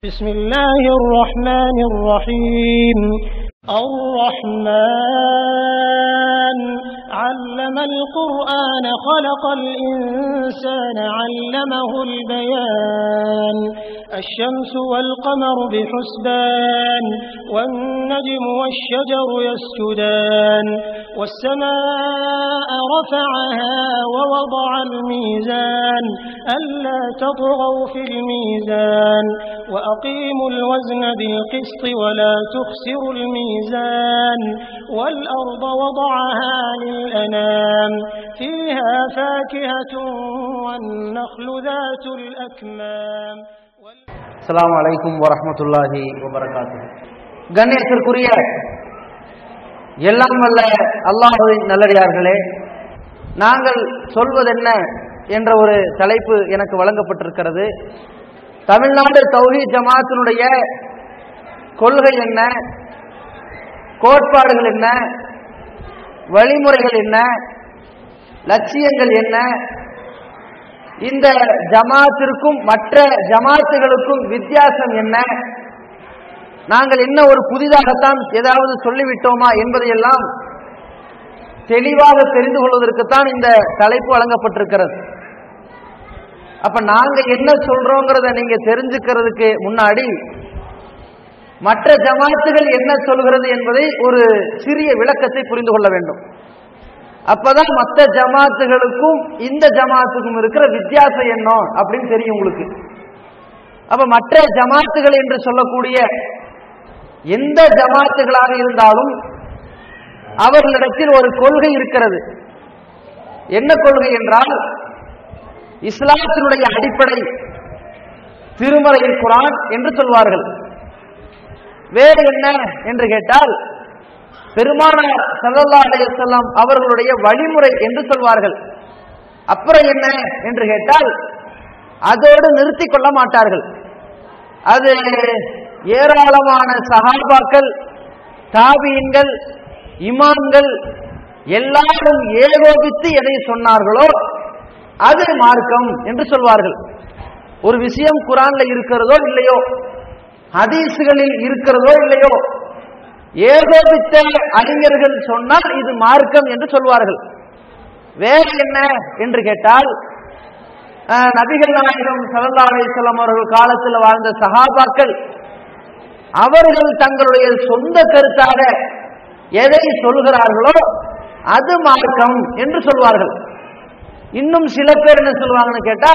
بسم الله الرحمن الرحيم الرحمن علم القرآن خلق الإنسان علمه البيان الشمس والقمر بحسبان والنجم والشجر يسجدان والسماء رفعها ووضع الميزان ألا تطغوا في الميزان وأقيموا الوزن بالقسط ولا تخسروا الميزان والأرض وضعها للأنام فيها فاكهة والنخل ذات الأكمام. السلام عليكم ورحمة الله وبركاته. கண்ணியத்திற்குரிய எல்லாம் வல்ல அல்லாஹ்வின் நல்லடியார்களே, நாங்கள் சொல்வதென்ன என்ற ஒரு தலைப்பு எனக்கு வழங்கப்பட்டிருக்கிறது. தமிழ்நாடு தௌஹீத் ஜமாத்தினுடைய கொள்கை என்ன, கோட்பாடுகள் என்ன, வழிமுறைகள் என்ன, லட்சியங்கள் என்ன, இந்த ஜமாத்திற்கும் மற்ற ஜமாத்துகளுக்கும் வித்தியாசம் என்ன, நாங்கள் என்ன ஒரு புதிதாகத்தான் ஏதாவது சொல்லிவிட்டோமா என்பதையெல்லாம் தெளிவாக தெரிந்து கொள்வதற்குத்தான் இந்த தலைப்பு வழங்கப்பட்டிருக்கிறது. அப்ப நாங்க என்ன சொல்றோங்கிறத நீங்க தெரிஞ்சுக்கிறதுக்கு முன்னாடி மற்ற ஜமாத்துகள் என்ன சொல்கிறது என்பதை ஒரு சிறிய விளக்கத்தை புரிந்து கொள்ள வேண்டும். அப்பதான் மற்ற ஜமாத்துகளுக்கும் இந்த ஜமாத்துக்கும் இருக்கிற வித்தியாசம் என்ன அப்படின்னு தெரியும் உங்களுக்கு. அப்ப மற்ற ஜமாத்துகள் என்று சொல்லக்கூடிய எந்த ஜமாத்துகளாக இருந்தாலும் அவர்களிடத்தில் ஒரு கொள்கை இருக்கிறது. என்ன கொள்கை என்றால், இஸ்லாத்தினுடைய அடிப்படை திருமறையில் குர்ஆன் என்று சொல்வார்கள். வேறு என்ன என்று கேட்டால், பெருமானார் ஸல்லல்லாஹு அலைஹி வஸல்லம் அவர்களுடைய வழிமுறை என்று சொல்வார்கள். அப்புறம் என்ன என்று கேட்டால், அதோடு நிறுத்திக் கொள்ள மாட்டார்கள். அது ஏராளமான சஹாபாக்கள், தாபீன்கள், இமாம்கள் எல்லாரும் ஏகோபித்து எதை சொன்னார்களோ அது மார்க்கம் என்று சொல்வார்கள். ஒரு விஷயம் குர்ஆன்ல இருக்கிறதோ இல்லையோ, ஹதீஸ்களில் இருக்கிறதோ இல்லையோ, ஏகோபித்த அறிஞர்கள் சொன்னால் இது மார்க்கம் என்று சொல்வார்கள். வேறு என்ன என்று கேட்டால், நபிகள் நாயகம் ஸல்லல்லாஹு அலைஹி வஸல்லம் அவர்கள் காலத்தில் வாழ்ந்த சஹாபாக்கள் அவர்கள் தங்களுடைய சொந்த கருத்தாக எதை சொல்கிறார்களோ அது மார்க்கம் என்று சொல்வார்கள். இன்னும் சில பேர் என்ன சொல்வாங்கன்னு கேட்டா,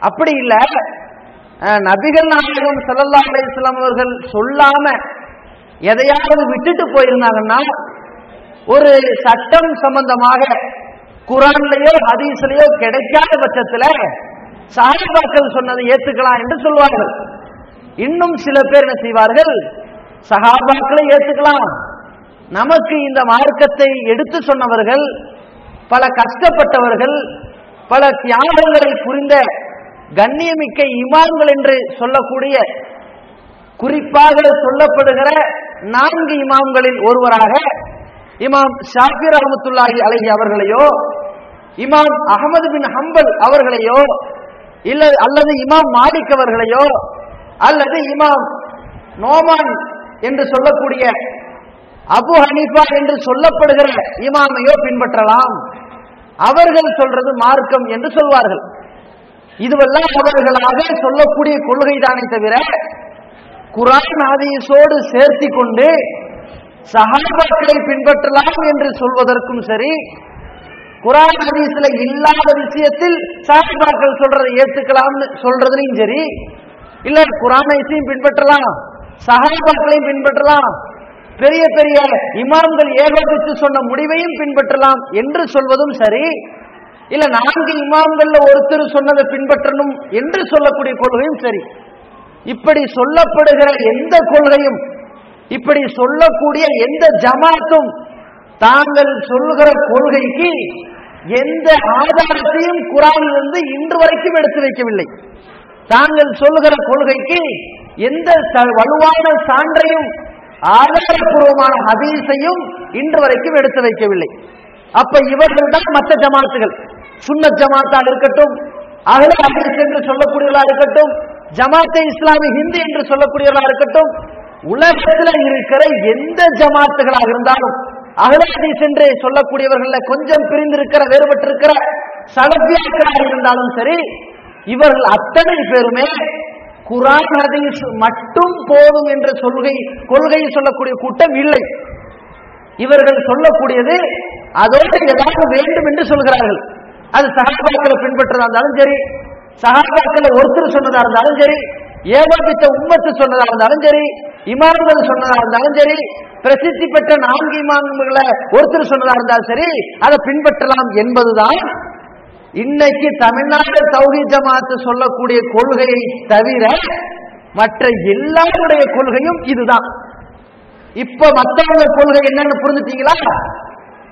அப்படி இல்ல, நபிகள் நாயகம் ஸல்லல்லாஹு அலைஹி வஸல்லம் அவர்கள் சொல்லாம எதையாவது விட்டுட்டு போயிருந்தாங்கன்னா ஒரு சட்டம் சம்பந்தமாக குர்ஆன்லயோ ஹதீஸ்லயோ கிடைக்காத பட்சத்துல சஹாபாக்கள் சொன்னதை ஏத்துக்கலாம் என்று சொல்வார்கள். இன்னும் சில பேர் என்ன செய்வார்கள், சஹாபாக்களை ஏத்துக்கலாம், நமக்கு இந்த மார்க்கத்தை எடுத்து சொன்னவர்கள், பல கஷ்டப்பட்டவர்கள், பல தியாகங்களை புரிந்த கண்ணியமிக்க இமாம்கள் என்று சொல்லக்கூடிய, குறிப்பாக சொல்லப்படுகிற 4 இமாம்களில் ஒருவராக இமாம் ஷாஃபி ரஹ்மத்துல்லாஹி அலைஹி அவர்களையோ, இமாம் அஹ்மது பின் ஹம்பல் அவர்களையோ, அல்லது இமாம் மாலிக் அவர்களையோ, அல்லது இமாம் நோமான் என்று சொல்லக்கூடிய அபு ஹனீஃபா என்று சொல்லப்படுகிற இமாமையோ பின்பற்றலாம். அவர்கள் சொல்றது மார்க்கம் என்று சொல்வார்கள். இதுவெல்லாம் அவர்களாக சொல்லக்கூடிய கொள்கைதானே தவிர குர்ஆன் ஹதீஸோடு சேர்த்தி கொண்டு சஹாபாக்களை பின்பற்றலாம் என்று சொல்வதற்கும் சரி, குர்ஆன் ஹதீஸ்ல இல்லாத விஷயத்தில் சஹாபாக்கள் சொல்றதை ஏத்துக்கலாம் சொல்றதுலையும் சரி, இல்ல குர்ஆனையும் பின்பற்றலாம், சஹாபாக்களையும் பின்பற்றலாம், பெரிய பெரிய இமாம்கள் ஏகோபித்து சொன்ன முடிவையும் பின்பற்றலாம் என்று சொல்வதும் சரி, இல்ல 4 இமாம்கள்ல ஒருத்தர் சொன்னதை பின்பற்றணும் என்று சொல்லக்கூடிய கொள்கையும் சரி. இப்படி சொல்லப்படுகிற எந்த கொள்கையும், இப்படி சொல்லக்கூடிய எந்த ஜமாத்தும் தாங்கள் சொல்லுகிற கொள்கைக்கு எந்த ஆதாரத்தையும் குர்ஆனிலிருந்து இன்று வரைக்கும் எடுத்து வைக்கவில்லை. தாங்கள் சொல்லுகிற கொள்கைக்கு எந்த வலுவான சான்றையும் ஆதாரபூர்வமான ஹதீஸையும் இன்று வரைக்கும் எடுத்து வைக்கவில்லை. அப்ப இவர்கள் தான் மற்ற ஜமாத்துகள், சுன்னத் ஜமாத்தாக இருக்கட்டும், அஹ்லே ஹதீஸ் என்று சொல்லக்கூடியவர்களாக இருக்கட்டும், ஜமாத்தே இஸ்லாமி ஹிந்து என்று சொல்லக்கூடியவர்களாக இருக்கட்டும், உலகத்தில் இருக்கிற எந்த ஜமாத்துகளாக இருந்தாலும், அஹ்லே ஹதீஸ் என்று சொல்லக்கூடியவர்கள் கொஞ்சம் பிரிந்திருக்கிற வேறுபட்டிருக்கிற சலஃபியாக்களாக இருந்தாலும் சரி, இவர்கள் அத்தனை பேருமே குர்ஆன் ஹதீஸ் மட்டும் போதும் என்ற கொள்கையை சொல்லக்கூடிய கூட்டம் இல்லை. இவர்கள் சொல்லக்கூடியது அதோடு ஏதாவது வேண்டும் என்று சொல்கிறார்கள். அது சஹாபாக்களை பின்பற்றதா இருந்தாலும் சரி, சஹாபாக்களை ஒருத்தர் சொன்னதா இருந்தாலும் சரி, ஏகோபித்த உம்மத்து சொன்னதா இருந்தாலும் சரி, இமாம்கள் சொன்னதா இருந்தாலும் சரி, பிரசித்தி பெற்ற 4 இமாம்களை ஒருத்தர் சொன்னதா இருந்தாலும் சரி, அதை பின்பற்றலாம் என்பதுதான் இன்னைக்கு தமிழ்நாடு தௌஹீத் ஜமாத் சொல்லக்கூடிய கொள்கையை தவிர மற்ற எல்லாருடைய கொள்கையும் இதுதான். இப்ப மற்றவங்க கொள்கை என்னன்னு புரிஞ்சுட்டீங்களா?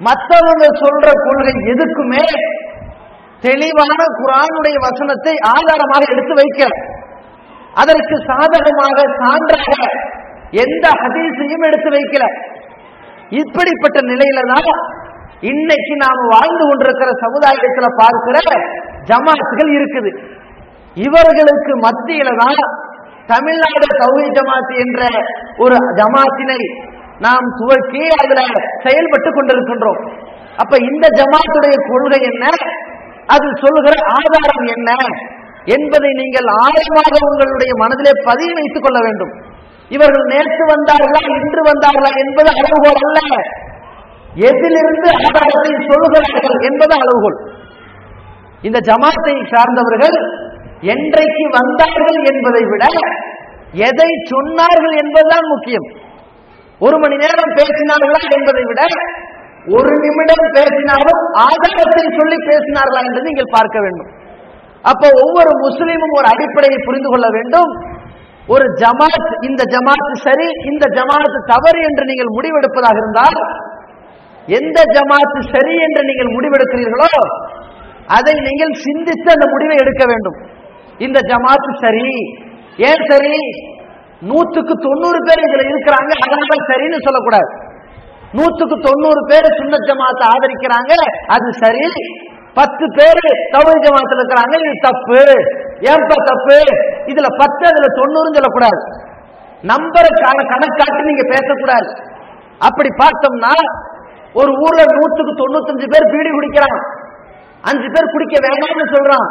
மற்றவங்க சொல்ற கொள்கை எதுக்குமே தெளிவான குர்ஆனுடைய வசனத்தை ஆதாரமாக எடுத்து வைக்க, அதற்கு சாதகமாக சான்றாக எந்த ஹதீஸையும் எடுத்து வைக்கல. இப்படிப்பட்ட நிலையில தான் இன்னைக்கு நாம் வாழ்ந்து கொண்டிருக்கிற சமுதாயத்தில் பார்க்கிற ஜமாத்துகள் இருக்குது. இவர்களுக்கு மத்தியில தான் தமிழ்நாடு தௌஹீத் ஜமாத் என்ற ஒரு ஜமாத்தினை நாம் துவக்கி அதுல செயல்பட்டு கொண்டிருக்கின்றோம். அப்ப இந்த ஜமாத்துடைய கொள்கை என்ன, அது சொல்லுகிற ஆதாரம் என்ன என்பதை நீங்கள் ஆழமாக உங்களுடைய மனதிலே பதிவு வைத்துக் கொள்ள வேண்டும். இவர்கள் நேற்று வந்தார்களா இன்று வந்தார்களா என்பது அளவுகோல் அல்ல, எதிலிருந்து ஆதாரத்தை சொல்லுகிறார்கள் என்பது அளவுகோல். இந்த ஜமாத்தை சார்ந்தவர்கள் என்றைக்கு வந்தார்கள் என்பதை விட எதை சொன்னார்கள் என்பதுதான் முக்கியம். 1 மணி நேரம் பேசினார்களா என்பதை விட 1 நிமிடம் பேசினாலும் ஆதாரத்தை சொல்லி பேசினார்களா என்று நீங்கள் பார்க்க வேண்டும். அப்ப ஒவ்வொரு முஸ்லிமும் ஒரு அடிப்படையை புரிந்து கொள்ள வேண்டும். ஒரு ஜமாத், இந்த ஜமாத் சரி இந்த ஜமாத் தவறு என்று நீங்கள் முடிவெடுப்பதாக இருந்தால், எந்த ஜமாத் சரி என்று நீங்கள் முடிவெடுக்கிறீர்களோ அதை நீங்கள் சிந்தித்து அந்த முடிவை எடுக்க வேண்டும். இந்த ஜமாத் சரி, ஏன் சரி? 100க்கு 90 பேர் இதுல இருக்கிறாங்க, அதனால சரின்னு சொல்லக்கூடாது. 100க்கு 90 பேர் சுன்னத் ஜமாத்தை ஆதரிக்கிறாங்க, அது சரி. 10 பேர் தௌஹீத் ஜமாத்தில் இருக்கிறாங்க, இது தப்பு. ஏன்பா தப்பு? இதுல 10 அதுல 90 சொல்லக்கூடாது. நம்பரை கணக்காட்டி நீங்க பேசக்கூடாது. அப்படி பார்த்தோம்னா ஒரு ஊர்ல 100க்கு 95 பேர் பீடி குடிக்கிறான், 5 பேர் குடிக்க வேண்டாம்னு சொல்றான்.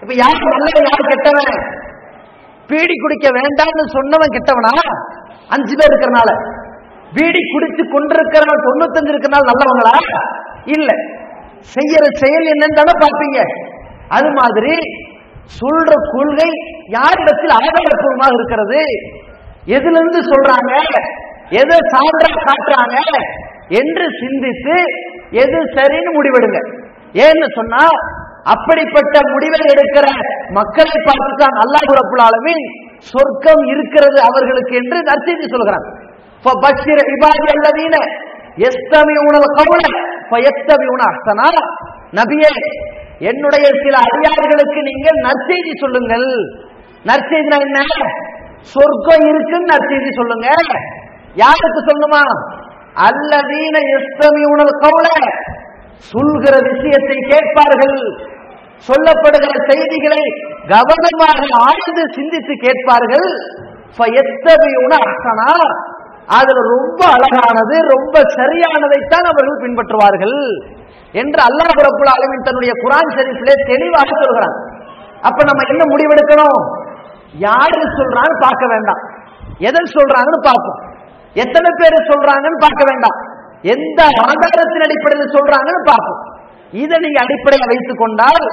இப்ப யாரு நல்லவன் யாரு கெட்டவன்? பீடி குடிக்க வேண்டாம்னு சொன்னவன் கெட்டவனா? 5 பேர் இருக்கிறனால. பீடி குடிச்சு கொண்டிருக்கிறவன் 95 இருக்கிறனால நல்லவங்களா? இல்ல. செய்யற செயல் என்னன்னு பார்ப்பீங்க. அது மாதிரி சொல்ற கொள்கை யாரிடத்தில் ஆதாரப்பூர்வமாக இருக்கிறது, எதிலிருந்து சொல்றாங்க, எதை சான்றா காட்டுறாங்க என்று சிந்தித்து எது சரின்னு முடிவெடுங்க. ஏன்னு சொன்னா அப்படிப்பட்ட முடிவை எடுக்கிற மக்களை பார்த்துதான் அல்லாஹ் ரப்பல் ஆலமீன் சொர்க்கம் இருக்கிறது அவர்களுக்கு என்று நற்செய்தி சொல்கிறான். ஃபபஷ்ஷிர் இபாதி அல்லதீன யஸ்தமிஊனல் கௌல ஃபயத்தபிஊன அஹ்ஸனா. நபியே, என்னுடைய சில அடியார்களுக்கு நீங்கள் நற்செய்தி சொல்லுங்கள். நற்செய்தினா என்ன? சொர்க்கம் இருக்குன்னு நற்செய்தி சொல்லுங்க. யாருக்கு சொல்லணுமா? அல்லதீன யஸ்தமிஊனல் கௌல, சொல்கிற விஷயத்தை கேட்பார்கள், சொல்லப்படுகிற செய்திகளை கவனமாக ஆழ்ந்து சிந்தித்து கேட்பார்கள். ஃபயத்தபிஊன அஹ்ஸனா, அதுல ரொம்ப அழகானது ரொம்ப சரியானதைத்தான் அவர்கள் பின்பற்றுவார்கள் என்று அல்லாஹ் ரப்பல் ஆலமீன் தன்னுடைய குர்ஆன் ஷரீஃபிலே தெளிவாக சொல்கிறான். அப்ப நம்ம என்ன முடிவெடுக்கணும்? யாரு சொல்றான்னு பார்க்க வேண்டாம், எதை சொல்றாங்கன்னு பார்ப்போம். எத்தனை பேர் சொல்றாங்கன்னு பார்க்க வேண்டாம், எந்த ஆதாரத்தின் அடிப்படையில் சொல்றாங்கன்னு பார்ப்போம். இதை நீங்க அடிப்படையை வைத்துக் கொண்டால்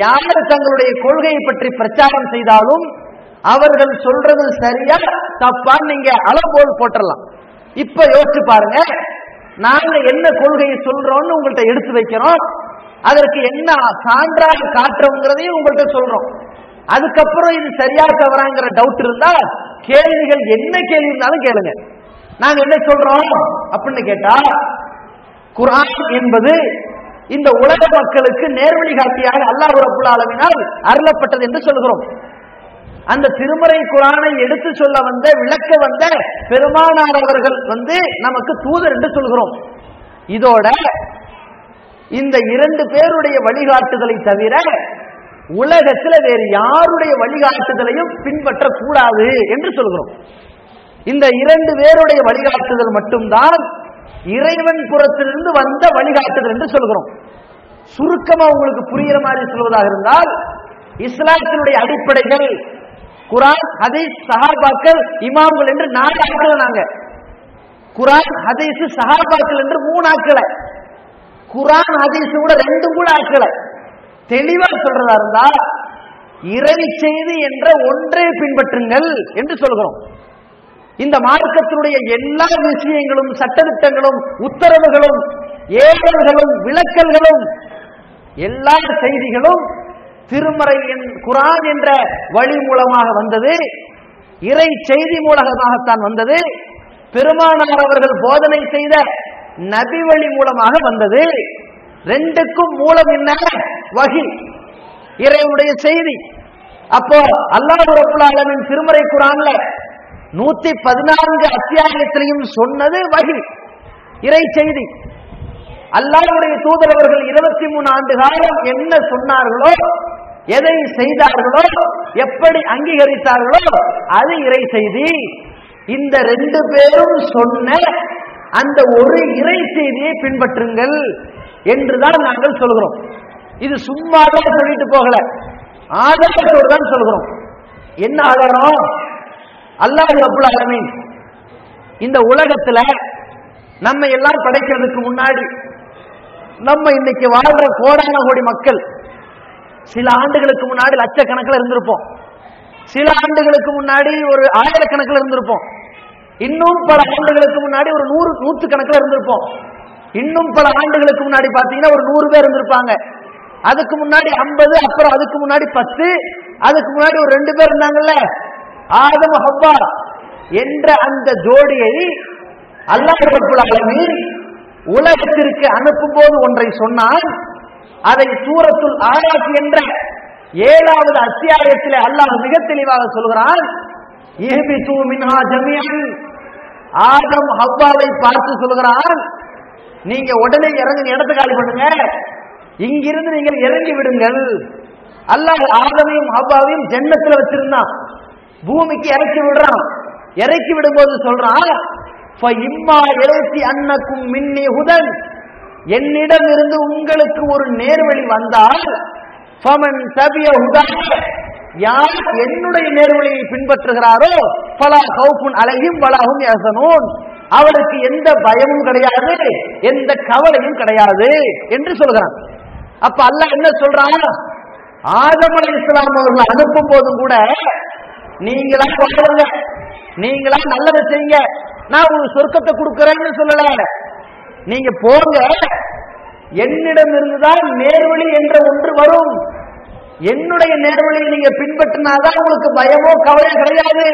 யார் தங்களுடைய கொள்கையை பற்றி பிரச்சாரம் செய்தாலும் அவர்கள் சொல்றது சரியா தப்பான்னு நீங்க அளவோடு போட்டுடலாம். இப்ப யோசிச்சு பாருங்க, நாங்க என்ன கொள்கையை சொல்றோம்னு உங்கள்கிட்ட எடுத்து வைக்கிறோம், அதற்கு என்ன சான்றாக காட்டுறோங்கிறதையும் உங்கள்கிட்ட சொல்றோம். அதுக்கப்புறம் இது சரியா தவறாங்கிற டவுட் இருந்தா கேள்விகள் என்ன கேள்வி இருந்தாலும் கேளுங்க. நாங்க என்ன சொல்றோம் அப்படின்னு கேட்டா, குர்ஆன் என்பது இந்த உலக மக்களுக்கு நேர்வழி காட்டியாக அல்லாஹ் ரப்பல் ஆலமீனால் அருளப்பட்டது என்று சொல்கிறோம். அந்த திருமறை குர்ஆனை எடுத்து சொல்ல வந்த விளக்க வந்த பெருமானார் அவர்கள் நமக்கு தூதர் என்று சொல்கிறோம். இதோட இந்த 2 பேருடைய வழிகாட்டுதலை தவிர உலகத்துல வேறு யாருடைய வழிகாட்டுதலையும் பின்பற்றக்கூடாது என்று சொல்கிறோம். இந்த இரண்டு பேருடைய வழிகாட்டுதல் மட்டும்தான் இறைவன் புறத்திலிருந்து வந்த வழிகாட்டுதல் என்று சொல்கிறோம். சுருக்கமா உங்களுக்கு புரிகிற மாதிரி சொல்வதாக இருந்தால், இஸ்லாத்தினுடைய அடிப்படைகள் குர்ஆன், ஹதீஸ், சஹாபாக்கள், இமாம்கள் என்று 4 ஆட்களை நாங்க. குர்ஆன், ஹதீஸ், சஹாபாக்கள் என்று 3 ஆட்களை. குர்ஆன், ஹதீஸ் கூட 2 கூட ஆட்களை. தெளிவா சொல்றதா இருந்தா இறை செய்தி என்ற ஒன்றை பின்பற்றுங்கள் என்று சொல்கிறோம். இந்த மார்க்கத்தினுடைய எல்லா விஷயங்களும், சட்டதிட்டங்களும், உத்தரவுகளும், ஏவல்களும், விளக்கல்களும், எல்லா செய்திகளும் திருமறையின் குர்ஆன் என்ற வழி மூலமாக வந்தது, இறை செய்தி மூலமாகத்தான் வந்தது, பெருமானார் அவர்கள் போதனை செய்த நபி வழி மூலமாக வந்தது. ரெண்டுக்கும் மூலம் என்ன? வஹி, இறைவனுடைய செய்தி. அப்போ அல்லாஹ் ரப்பல் ஆலமீன் திருமறை குர்ஆன்ல 114 அத்தியாயத்திலையும் சொன்னது வஹி, இறை செய்தி. அல்லாஹ்வுடைய தூதர் அவர்கள் 23 ஆண்டு காலம் என்ன சொன்னார்களோ, எதை செய்தார்களோ, எப்படி அங்கீகரித்தார்களோ அது இறை செய்தி. இந்த 2 பேரும் சொன்ன அந்த ஒரு இறை செய்தியை பின்பற்றுங்கள் என்றுதான் நாங்கள் சொல்கிறோம். இது சும்மா தான் சொல்லிட்டு போகல, ஆதாரத்தோடு தான் சொல்கிறோம். என்ன ஆதாரம்? அல்லாஹ் ரப்பல் ஆலமீன் இந்த உலகத்துல நம்ம எல்லாம் படைக்கிறதுக்கு முன்னாடி, நம்ம இன்னைக்கு வாழ்ற கோடான கோடி மக்கள் சில ஆண்டுகளுக்கு முன்னாடி லட்சக்கணக்கில் இருந்திருப்போம், சில ஆண்டுகளுக்கு முன்னாடி ஒரு ஆயிரக்கணக்கில் இருந்திருப்போம், இன்னும் பல ஆண்டுகளுக்கு முன்னாடி ஒரு 100 கணக்கில் இருந்திருப்போம், இன்னும் பல ஆண்டுகளுக்கு முன்னாடி பாத்தீங்கன்னா ஒரு 100 பேர் இருந்திருப்பாங்க, அதுக்கு முன்னாடி 50, அப்புறம் அதுக்கு முன்னாடி 10, அதுக்கு முன்னாடி ஒரு 2 பேர் இருந்தாங்கல்ல, ஆதம் ஹவ்வா என்ற அந்த ஜோடியை அல்லாஹ் ரப்பல் ஆலமீன் உலகத்திற்கு அனுப்பும் போது ஒன்றை சொன்னான். அதை சூரத்துல் ஆராஃப் என்ற 7வது அத்தியாயத்தில் அல்லாஹ் மிக தெளிவாக சொல்கிறான். இஹ்பிது மின்ஹா ஜமீஅன், ஆதம் ஹவ்வாவை பார்த்து சொல்கிறான், நீங்க உடனே இறங்கி இடத்தை காலி பண்ணுங்க, இங்கிருந்து நீங்கள் இறங்கி விடுங்கள். அல்லாஹ் ஆதமையும் ஹவ்வாவையும் ஜன்னத்துல வச்சிருந்தான், பூமிக்கு இறக்கி விடுறான். இறக்கி விடும்போது சொல்றான், என்னிடம் இருந்து உங்களுக்கு ஒரு நேர்வழி வந்தால், யார் என்னுடைய நேர்வழியை பின்பற்றுகிறாரோ ஃபலா கௌஃபுன் அலைஹிம் வலா ஹும் யஹ்சனூன், அவருக்கு எந்த பயமும் கிடையாது, எந்த கவலையும் கிடையாது என்று சொல்கிறான். அப்ப அல்லாஹ் என்ன சொல்றான்? ஆதம் அலைஹிஸ்ஸலாம் அவர்கள் அனுப்பும் போதும் கூட நீங்களா வாழுங்க, நீங்களா நல்லதை செய்யுங்க, நான் உங்களுக்கு சொர்க்கத்தை கொடுக்கிறேன்னு சொல்லல, நீங்க போங்க, என்னிடம் இருந்துதான் நேர்வழி என்ற ஒன்று வரும், என்னுடைய நேர்வழியை நீங்க பின்பற்றினாதான் உங்களுக்கு பயமோ கவலையோ கிடையாது,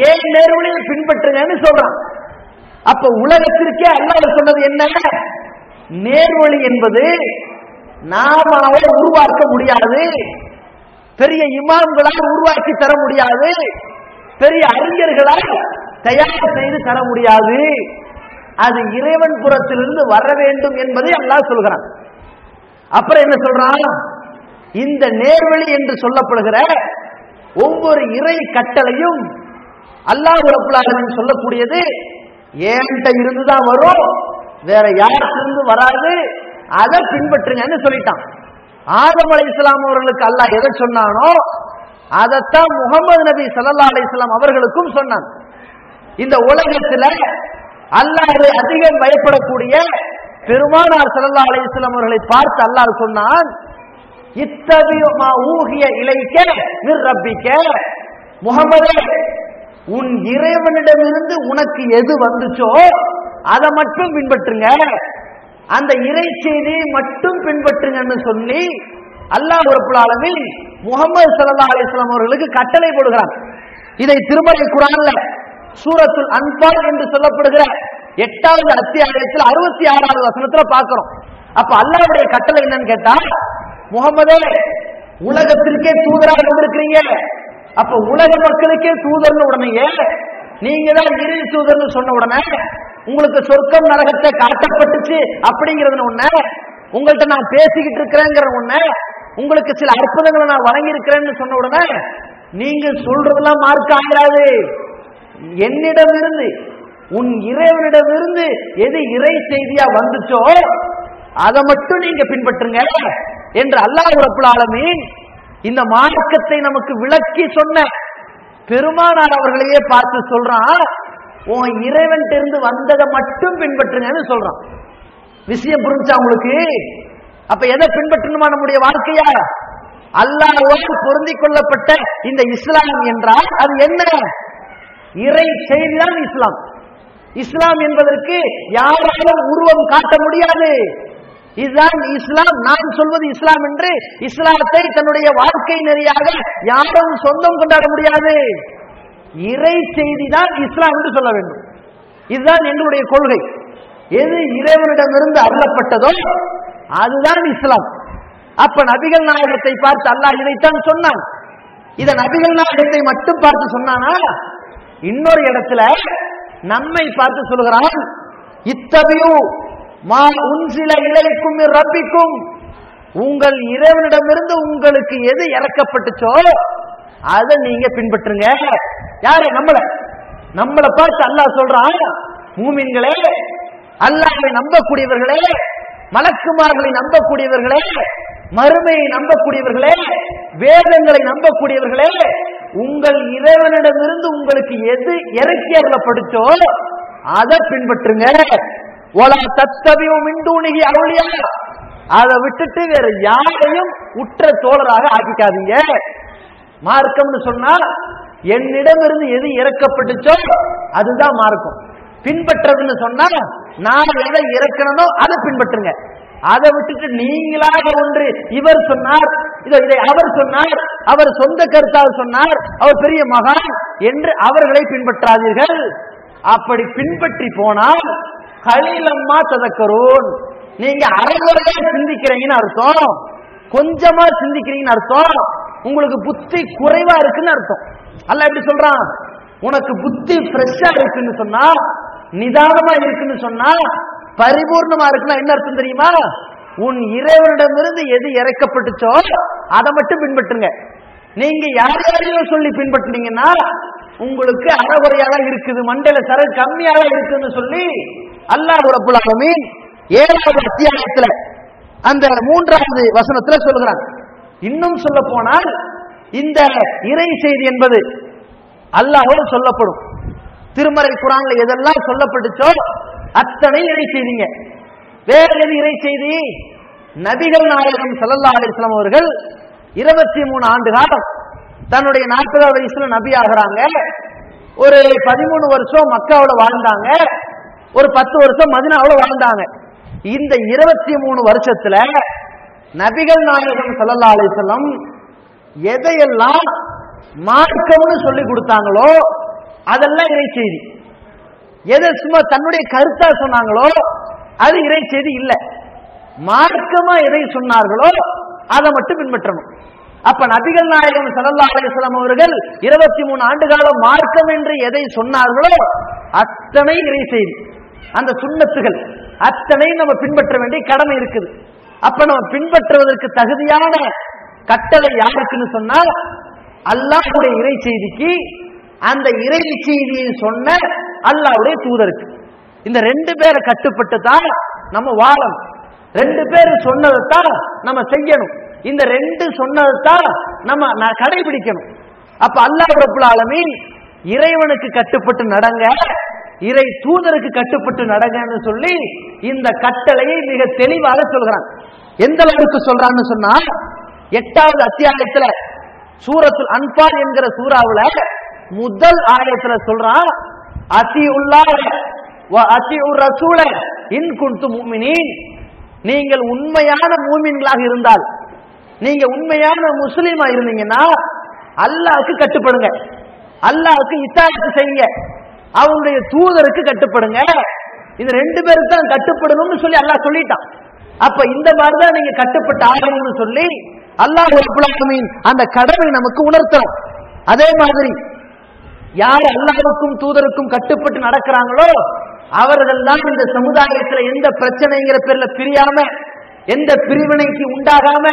ஏன் நேர்வழியை பின்பற்றுங்கன்னு சொல்றான். அப்ப உலகத்திற்கே அல்லாஹ் சொன்னது என்ன? நேர்வழி என்பது நாம உருவாக்க முடியாது, பெரிய இமாம்களால் உருவாக்கி தர முடியாது, பெரிய அறிஞர்களால் தயார் செய்து தர முடியாது, அது இறைவன் புறத்திலிருந்து வர வேண்டும் என்பதை அல்லாஹ் சொல்கிறான். அப்புறம் என்ன சொல்றான்? இந்த நேர்வழி என்று சொல்லப்படுகிற ஒவ்வொரு இறை கட்டளையும் அல்லாஹ் ரப்பல் ஆலமீன் சொல்லக்கூடியது ஏன்ட்ட இருந்துதான் வரும், வேற யாரிலிருந்து வராது, அதை பின்பற்றுங்கன்னு சொல்லிட்டான். ஆதம் அலைஹிஸ்ஸலாம் அவர்களுக்கு அல்லாஹ் எதை சொன்னானோ அதைத்தான் முகமது நபி ஸல்லல்லாஹு அலைஹி வஸல்லம் அவர்களுக்கும் சொன்னான். இந்த உலகத்துல அல்லாஹ்வை அதிகம் பயப்படக்கூடிய பெருமானார் ஸல்லல்லாஹு அலைஹி வஸல்லம் அவர்களை பார்த்து அல்லாஹ் சொன்னான், இத்தபிஉ மா ஊஹிய இலைக்க மிர் ரப்பிக்க, முஹம்மதே உன் இறைவனிடமிருந்து உனக்கு எது வந்துச்சோ அதை மட்டும் பின்பற்றுங்க, அந்த இறை செய்தியை மட்டும் பின்பற்றுங்கன்னு சொல்லி அல்லாஹ் ரப்பல் ஆலமீன் முஹம்மது ஸல்லல்லாஹு அலைஹி வஸல்லம் அவர்களுக்கு கட்டளை போடுகிறான். இதை திருமறை குர்ஆன்ல சூரத்துல் அன்பால் என்று சொல்லப்படுகிற 8வது அத்தியாயத்தில் 66வது வசனத்துல பார்க்கிறோம். அப்ப அல்லாஹ்வுடைய கட்டளை என்னன்னு கேட்டா, முஹம்மதே உலகத்திற்கே தூதராக வந்திருக்கிறீங்க, அப்ப உலக மக்களுக்கே தூதர்னு உடனே நீங்க தான் இறை தூதர்னு சொன்ன உடனே உங்களுக்கு சொர்க்கம் நரகத்தை காட்டப்பட்டுச்சு அப்படிங்கிறது ஒண்ணு, உங்கள்கிட்ட நான் பேசிக்கிட்டு இருக்கிறேங்கிற ஒண்ணு, உங்களுக்கு சில அற்புதங்களை நான் வழங்கி இருக்கிறேன்னு சொன்ன உடனே நீங்க சொல்றதெல்லாம் மார்க் ஆகிறாது. என்னிடமிருந்து உன் இறைவனிடமிருந்து எது இறை செய்தியா வந்துச்சோ அதை மட்டும் நீங்க பின்பற்றுங்க என்று அல்லாஹ் ரப்புல் ஆலமீன் இந்த மார்க்கத்தை நமக்கு விளக்கி சொன்ன பெருமானார் அவர்களையே பார்த்து சொல்றான், உன் இறைவன் இருந்து வந்ததை மட்டும் பின்பற்றுங்கன்னு சொல்றான். விஷயம் புரிஞ்சா உங்களுக்கு? அப்ப எதை பின்பற்றணுமா நம்முடைய வாழ்க்கையா? அல்லாஹ்வோடு பொருந்திக் கொள்ளப்பட்ட இந்த இஸ்லாம் என்றால் அது என்ன? இறை செய்திதான் இஸ்லாம். இஸ்லாம் என்பதற்கு யாராலும் உருவம் காட்ட முடியாது. இதுதான் இஸ்லாம். நான் சொல்வது இஸ்லாம் என்று இஸ்லாத்தை தன்னுடைய வாழ்க்கை நெறியாக யாரும் சொந்தம் கொண்டாட முடியாது. இறை செய்தி தான் இஸ்லாம் என்று சொல்ல வேண்டும். இதுதான் எங்களுடைய கொள்கை. எது இறைவனிடமிருந்து அருளப்பட்டதோ அதுதான் இஸ்லாம். அப்ப நபிகள் நாயகத்தை பார்த்து அல்லாஹ் இதைத்தான் சொன்னான். இத நபிகள் நாயகத்தை மட்டும் பார்த்து சொன்னானா? இன்னொரு இடத்துல நம்மை பார்த்து சொல்கிறான், இத்தபியூ மா உன்சில இலைக்கும் ரப்பிக்கும், உங்கள் இறைவனிடமிருந்து உங்களுக்கு எது இறக்கப்பட்டுச்சோ அதை நீங்க பின்பற்றுங்க. யாரு? நம்மளை பார்த்து அல்லாஹ் சொல்றான், மூமின்களே, அல்லாஹ்வை நம்பக்கூடியவர்களே, மலக்குமார்களை நம்பக்கூடியவர்களே, மறுமையை நம்பக்கூடியவர்களே, வேதங்களை நம்பக்கூடியவர்களே, உங்கள் இறைவனிடமிருந்து உங்களுக்கு எது இறக்கி அருளப்படுச்சோ அதை பின்பற்றுங்க. ஒலா தத்தபியூ மின் தூனிஹி அவுலியா, அதை விட்டுட்டு வேற யாரையும் உற்ற தோழராக ஆக்கிக்காதீங்க. மார்க்கம்னு சொன்னா என்னிடமிருந்து எது இறக்கப்பட்டுச்சோ அதுதான் மார்க்கம். பின்பற்றதுன்னு சொன்னா நான் எதை இறக்கணுமோ அதை பின்பற்றுங்க. அதை விட்டுட்டு நீங்களாக ஒன்று இவர் சொன்னார், இதை அவர் சொன்னார், அவர் சொந்த கருத்தாக சொன்னார், அவர் பெரிய மகான் என்று அவர்களை பின்பற்றாதீர்கள். அப்படி பின்பற்றி போனால் கலீலம்மா ததக்கரூன், நீங்க அரைகுறையா சிந்திக்கிறீங்கன்னு அர்த்தம், கொஞ்சமா சிந்திக்கிறீங்கன்னு அர்த்தம், உங்களுக்கு புத்தி குறைவா இருக்குன்னு அர்த்தம். அல்லாஹ் எப்படி சொல்றான்? உனக்கு புத்தி ஃப்ரெஷ்ஷா இருக்குன்னு சொன்னா, நிதானமா இருக்குன்னு சொன்னா, பரிபூர்ணமா இருக்குன்னா என்ன அர்த்தம் தெரியுமா? உன் இறைவனிடமிருந்து எது இறக்கப்பட்டுச்சோ அதை மட்டும் பின்பற்றுங்க. நீங்க யாரையும் சொல்லி பின்பற்றினீங்கன்னா உங்களுக்கு அறகுறையாக இருக்குது, மண்டையில சரக்கு கம்மியாக இருக்குன்னு சொல்லி அல்லாஹ் ரப்புல் ஆலமீன் 7வது அத்தியாயத்துல அந்த 3வது வசனத்துல சொல்கிறான். இன்னும் சொல்ல போனால் இந்த இறை செய்தி என்பது அல்லாஹ்வோடு சொல்லப்படும். திருமறை குர்ஆன்ல எதெல்லாம் சொல்லப்பட்டுச்சோ அத்தனை இறை செய்திங்க. வேற எது இறை செய்தி? நபிகள் நாயகம் ஸல்லல்லாஹு அலைஹி வஸல்லம் அவர்கள் 23 ஆண்டு காலம் தன்னுடைய 40வது வயசுல நபி ஆகிறாங்க. ஒரு 13 வருஷம் மக்காவுல வாழ்ந்தாங்க, ஒரு 10 வருஷம் மதீனாவுல வாழ்ந்தாங்க. இந்த 23 வருஷத்துல நபிகள் நாயகம் ஸல்லல்லாஹு அலைஹி வஸல்லம் எதையெல்லாம் மார்க்கம்னு சொல்லி கொடுத்தாங்களோ அதெல்லாம் இறை செய்தி. எதை சும்மா தன்னுடைய கருத்தா சொன்னாங்களோ அது இறை செய்தி இல்ல. மார்க்கமா எதை சொன்னார்களோ அதை மட்டும் பின்பற்றணும். அப்ப நபிகள் நாயகம் ஸல்லல்லாஹு அலைஹி வஸல்லம் அவர்கள் 23 ஆண்டு காலம் மார்க்கம் என்று எதை சொன்னார்களோ அத்தனை இறை செய்தி. அந்த சுன்னத்துகள் அத்தனை நம்ம பின்பற்ற வேண்டிய கடமை இருக்குது. அப்ப நம்ம பின்பற்றுவதற்கு தகுதியான கட்டளை யாருக்குன்னு சொன்னா அல்லாஹ்வுடைய இறை செய்திக்கு, அந்த இறை செய்தியை சொன்ன அல்லாஹ்வுடைய தூதருக்கு. இந்த 2 பேரை கட்டுப்பட்டு தான் நம்ம வாழணும். 2 பேர் சொன்னதைத்தான் நம்ம செய்யணும். இந்த 2 சொன்னதைத்தான் நம்ம கடைபிடிக்கணும். அப்ப அல்லாஹ் ரப்புல் ஆலமீன் இறைவனுக்கு கட்டுப்பட்டு நடங்க, இறை தூதருக்கு கட்டுப்பட்டு நடங்கன்னு சொல்லி இந்த கட்டளையை மிக தெளிவாக சொல்கிறான். எந்த அளவுக்கு சொல்றான்னு சொன்னா 8வது அத்தியாயத்துல சூரத்துல் அன்பால் என்கிற சூறாவுல முதல் ஆயத்துல சொல்றான், அத்தியுல்லாஹ் வ அத்தியுர் ரசூல இன் குன்தும் முஃமினீன், நீங்கள் உண்மையான மூமின்களாக இருந்தால், நீங்க உண்மையான முஸ்லிமா இருந்தீங்கன்னா அல்லாஹ்வுக்கு கட்டுப்படுங்க, அல்லாஹ்வுக்கு இத்தாஅத் செய்யுங்க, அவருடைய தூதருக்கு கட்டுப்படுங்க. இது 2 பேருக்கு தான் கட்டுப்படணும்னு சொல்லி அல்லாஹ் சொல்லிட்டான். அப்ப இந்த மாதிரிதான் நீங்க கட்டுப்பட்டு ஆகணும்னு சொல்லி அல்லாஹ் ரப்புல் ஆலமீன் அந்த கடமை நமக்கு உணர்த்தணும். அதே மாதிரி யார் அல்லாஹ்வுக்கும் தூதருக்கும் கட்டுப்பட்டு நடக்கிறாங்களோ அவர்கள் தான் இந்த சமுதாயத்துல எந்த பிரச்சனைங்கிற பேர்ல பிரியாம, எந்த பிரிவினைக்கு உண்டாகாம,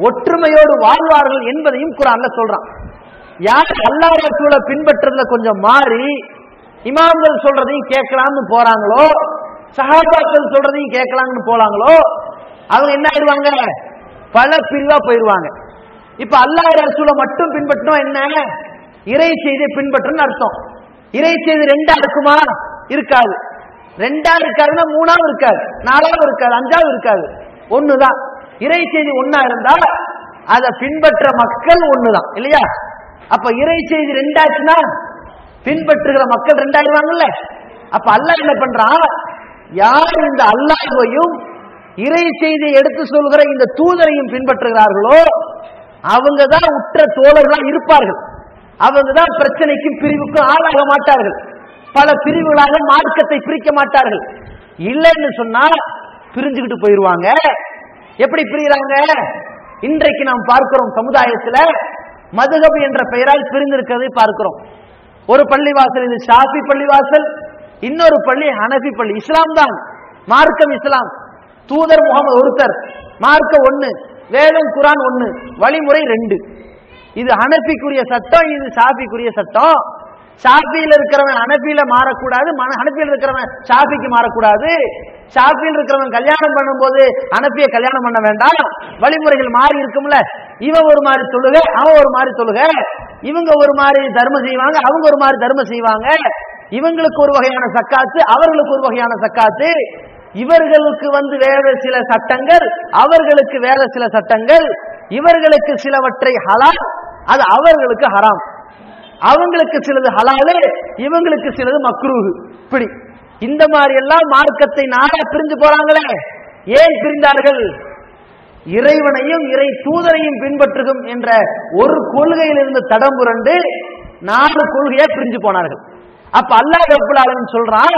ஒற்றுமையோடு வாழ்வார்கள் என்பதையும் குர்ஆன்ல சொல்றான். யார் அல்லாஹ் ரசூலை பின்பற்றதுல கொஞ்சம் மாறி இமாம்கள் சொல்றதையும் கேட்கலாம்னு போறாங்களோ, சஹாபாக்கள் சொல்றதையும் கேட்கலாம்னு போறாங்களோ, அவங்க என்ன ஆயிடுவாங்க? பல பிரிவா போயிருவாங்க. இப்ப அல்லாஹ் ரசூலை மட்டும் பின்பற்றணும் என்ன? இறை செய்தியை பின்பற்றணும் அர்த்தம். இறை செய்தி ரெண்டா இருக்குமா? இருக்காது. ரெண்டா இருக்காதுன்னா மூணாவது இருக்காது, நாலாவது இருக்காது, அஞ்சாவது இருக்காது, ஒண்ணுதான். இறை செய்தி ஒன்னா இருந்தா அதை பின்பற்ற மக்கள் ஒண்ணுதான் இல்லையா? அப்ப இறை செய்தி ரெண்டாச்சுன்னா பின்பற்றுகிற மக்கள் ரெண்டாயிருவாங்கல்ல. அப்ப அல்லாஹ் என்ன பண்றான்? யார் இந்த அல்லாஹ்வையும் இறை செய்தியை எடுத்து சொல்கிற இந்த தூதரையும் பின்பற்றுகிறார்களோ அவங்கதான் உற்ற தோழர்களா இருப்பார்கள். அவங்கதான் பிரச்சனைக்கும் பிரிவுக்கும் ஆளாக மாட்டார்கள். பல பிரிவுகளாக மார்க்கத்தை பிரிக்க மாட்டார்கள். இல்லைன்னு சொன்னா பிரிஞ்சுக்கிட்டு போயிருவாங்க. எப்படி பிரிகிறாங்க? இன்றைக்கு நாம் பார்க்கிறோம், சமுதாயத்தில் மதுஹப் என்ற பெயரால் பிரிந்திருக்கிறதை பார்க்கிறோம். ஒரு பள்ளிவாசல் இது ஷாஃபி பள்ளிவாசல், இன்னொரு பள்ளி ஹனஃபி பள்ளி. இஸ்லாம் தான், மார்க்கம் இஸ்லாம், தூதர் முகமது ஒருத்தர், மார்க்கம் ஒண்ணு, வேதம் குர்ஆன் ஒண்ணு, வழிமுறை ரெண்டு. இது ஹனஃபிக்குரிய சட்டம், இது ஷாஃபிக்குரிய சட்டம். ஷாஃபியில் இருக்கிறவன் ஹனஃபியில மாறக்கூடாது, ஹனஃபியில் இருக்கிறவன் ஷாஃபிக்கு மாறக்கூடாது. ஷாஃபியில் இருக்கிறவன் கல்யாணம் பண்ணும்போது ஹனஃபியை கல்யாணம் பண்ண வேண்டாம். வழிமுறைகள் மாறி இருக்கும்ல. இவன் ஒரு மாதிரி தொழுக, அவன் ஒரு மாதிரி தொழுக, இவங்க ஒரு மாதிரி தர்மம் செய்வாங்க, அவங்க ஒரு மாதிரி தர்மம் செய்வாங்க. இவங்களுக்கு ஒரு வகையான சக்காத்து, அவர்களுக்கு ஒரு வகையான சக்காத்து. இவர்களுக்கு வேற சில சட்டங்கள், அவர்களுக்கு வேற சில சட்டங்கள். இவர்களுக்கு சிலவற்றை ஹலால், அது அவர்களுக்கு ஹராம். அவங்களுக்கு சிலது ஹலாலு, இவங்களுக்கு சிலது மக்ரூஹ். இப்படி இந்த மாதிரி எல்லாம் மார்க்கத்தை நாடா பிரிஞ்சு போறாங்களே. ஏன் பிரிந்தார்கள்? இறைவனையும் இறை தூதரையும் பின்பற்றுகும் என்ற ஒரு கொள்கையிலிருந்து தடம் புரண்டு 4 கொள்கையா பிரிஞ்சு போனார்கள். அப்ப அல்லாஹ் ரப்பல் ஆலமீன் சொல்றான்,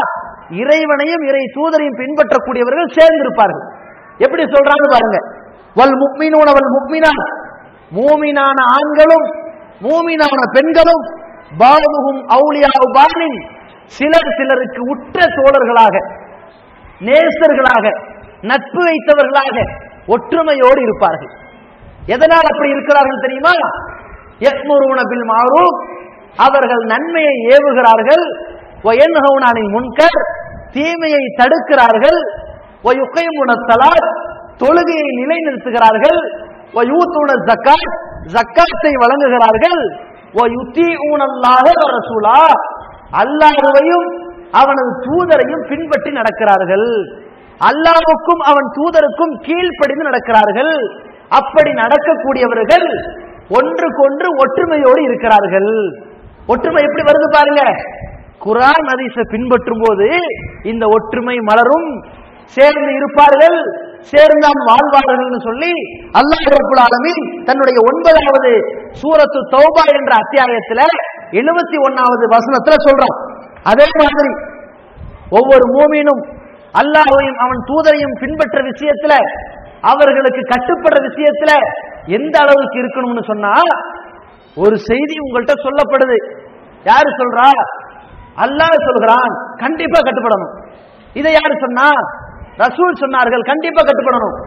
இறைவனையும் இறை தூதரையும் பின்பற்றக்கூடியவர்கள் சேர்ந்திருப்பார்கள். எப்படி சொல்றாங்க பாருங்க. வல் முஃமினூன வல் முஃமினாத், மூமினான ஆண்களும் மூமினான பெண்களும் பாதுஹும் அவுலியாஉ பாலின், சிலர் சிலருக்கு உற்ற தோழர்களாக, நேசர்களாக, நட்பு வைத்தவர்களாக ஒற்றுமையோடு இருப்பார்கள். எதனால் அப்படி இருக்கிறார்கள் தெரியுமா? யக்முரூன பில் மஅரூஃப், அவர்கள் நன்மையை ஏவுகிறார்கள். வ யன்ஹவுன அனில் முன்கர், தீமையை தடுக்கிறார்கள். வ யுகீமுன ஸலாத், தொழுகையை நிலைநிறுத்துகிறார்கள். வ யூதுன ஸகாத், ஸகாத்தை வழங்குகிறார்கள். வ யுதீஊன அல்லாஹ வ ரசூலா, அல்லாஹ்வையும் அவனது தூதரையும் பின்பற்றி நடக்கிறார்கள். அல்லாஹ்வுக்கும் அவன் தூதருக்கும் கீழ்ப்படிந்து நடக்கிறார்கள். அப்படி நடக்கக்கூடியவர்கள் ஒன்றுக்கொன்று ஒற்றுமையோடு இருக்கிறார்கள். ஒற்றுமை எப்படி வருது பாருங்க. குர்ஆன் ஹதீஸை பின்பற்றும் போது இந்த ஒற்றுமை மலரும், சேர்ந்து இருப்பார்கள், சேர்ந்தான் வாழ்வார்கள் சொல்லி அல்லாஹ் ரப்பல் ஆலமீன் தன்னுடைய 9வது சூரத்து தௌபா என்ற அத்தியாயத்தில் 71வது வசனத்துல சொல்றான். அதே மாதிரி ஒவ்வொரு மூமினும் அல்லாஹ்வையும் அவன் தூதரையும் பின்பற்ற விஷயத்துல, அவர்களுக்கு கட்டுப்படுற விஷயத்துல எந்த அளவுக்கு இருக்கணும்னு சொன்னா, ஒரு செய்தி உங்கள்கிட்ட சொல்லப்படுது, யாரு சொல்றா? அல்லாஹ் சொல்கிறான், கண்டிப்பா கட்டுப்படணும். இதை யாரு சொன்னா? ரசூல் சொன்னார்கள், கண்டிப்பா கட்டுப்படணும்.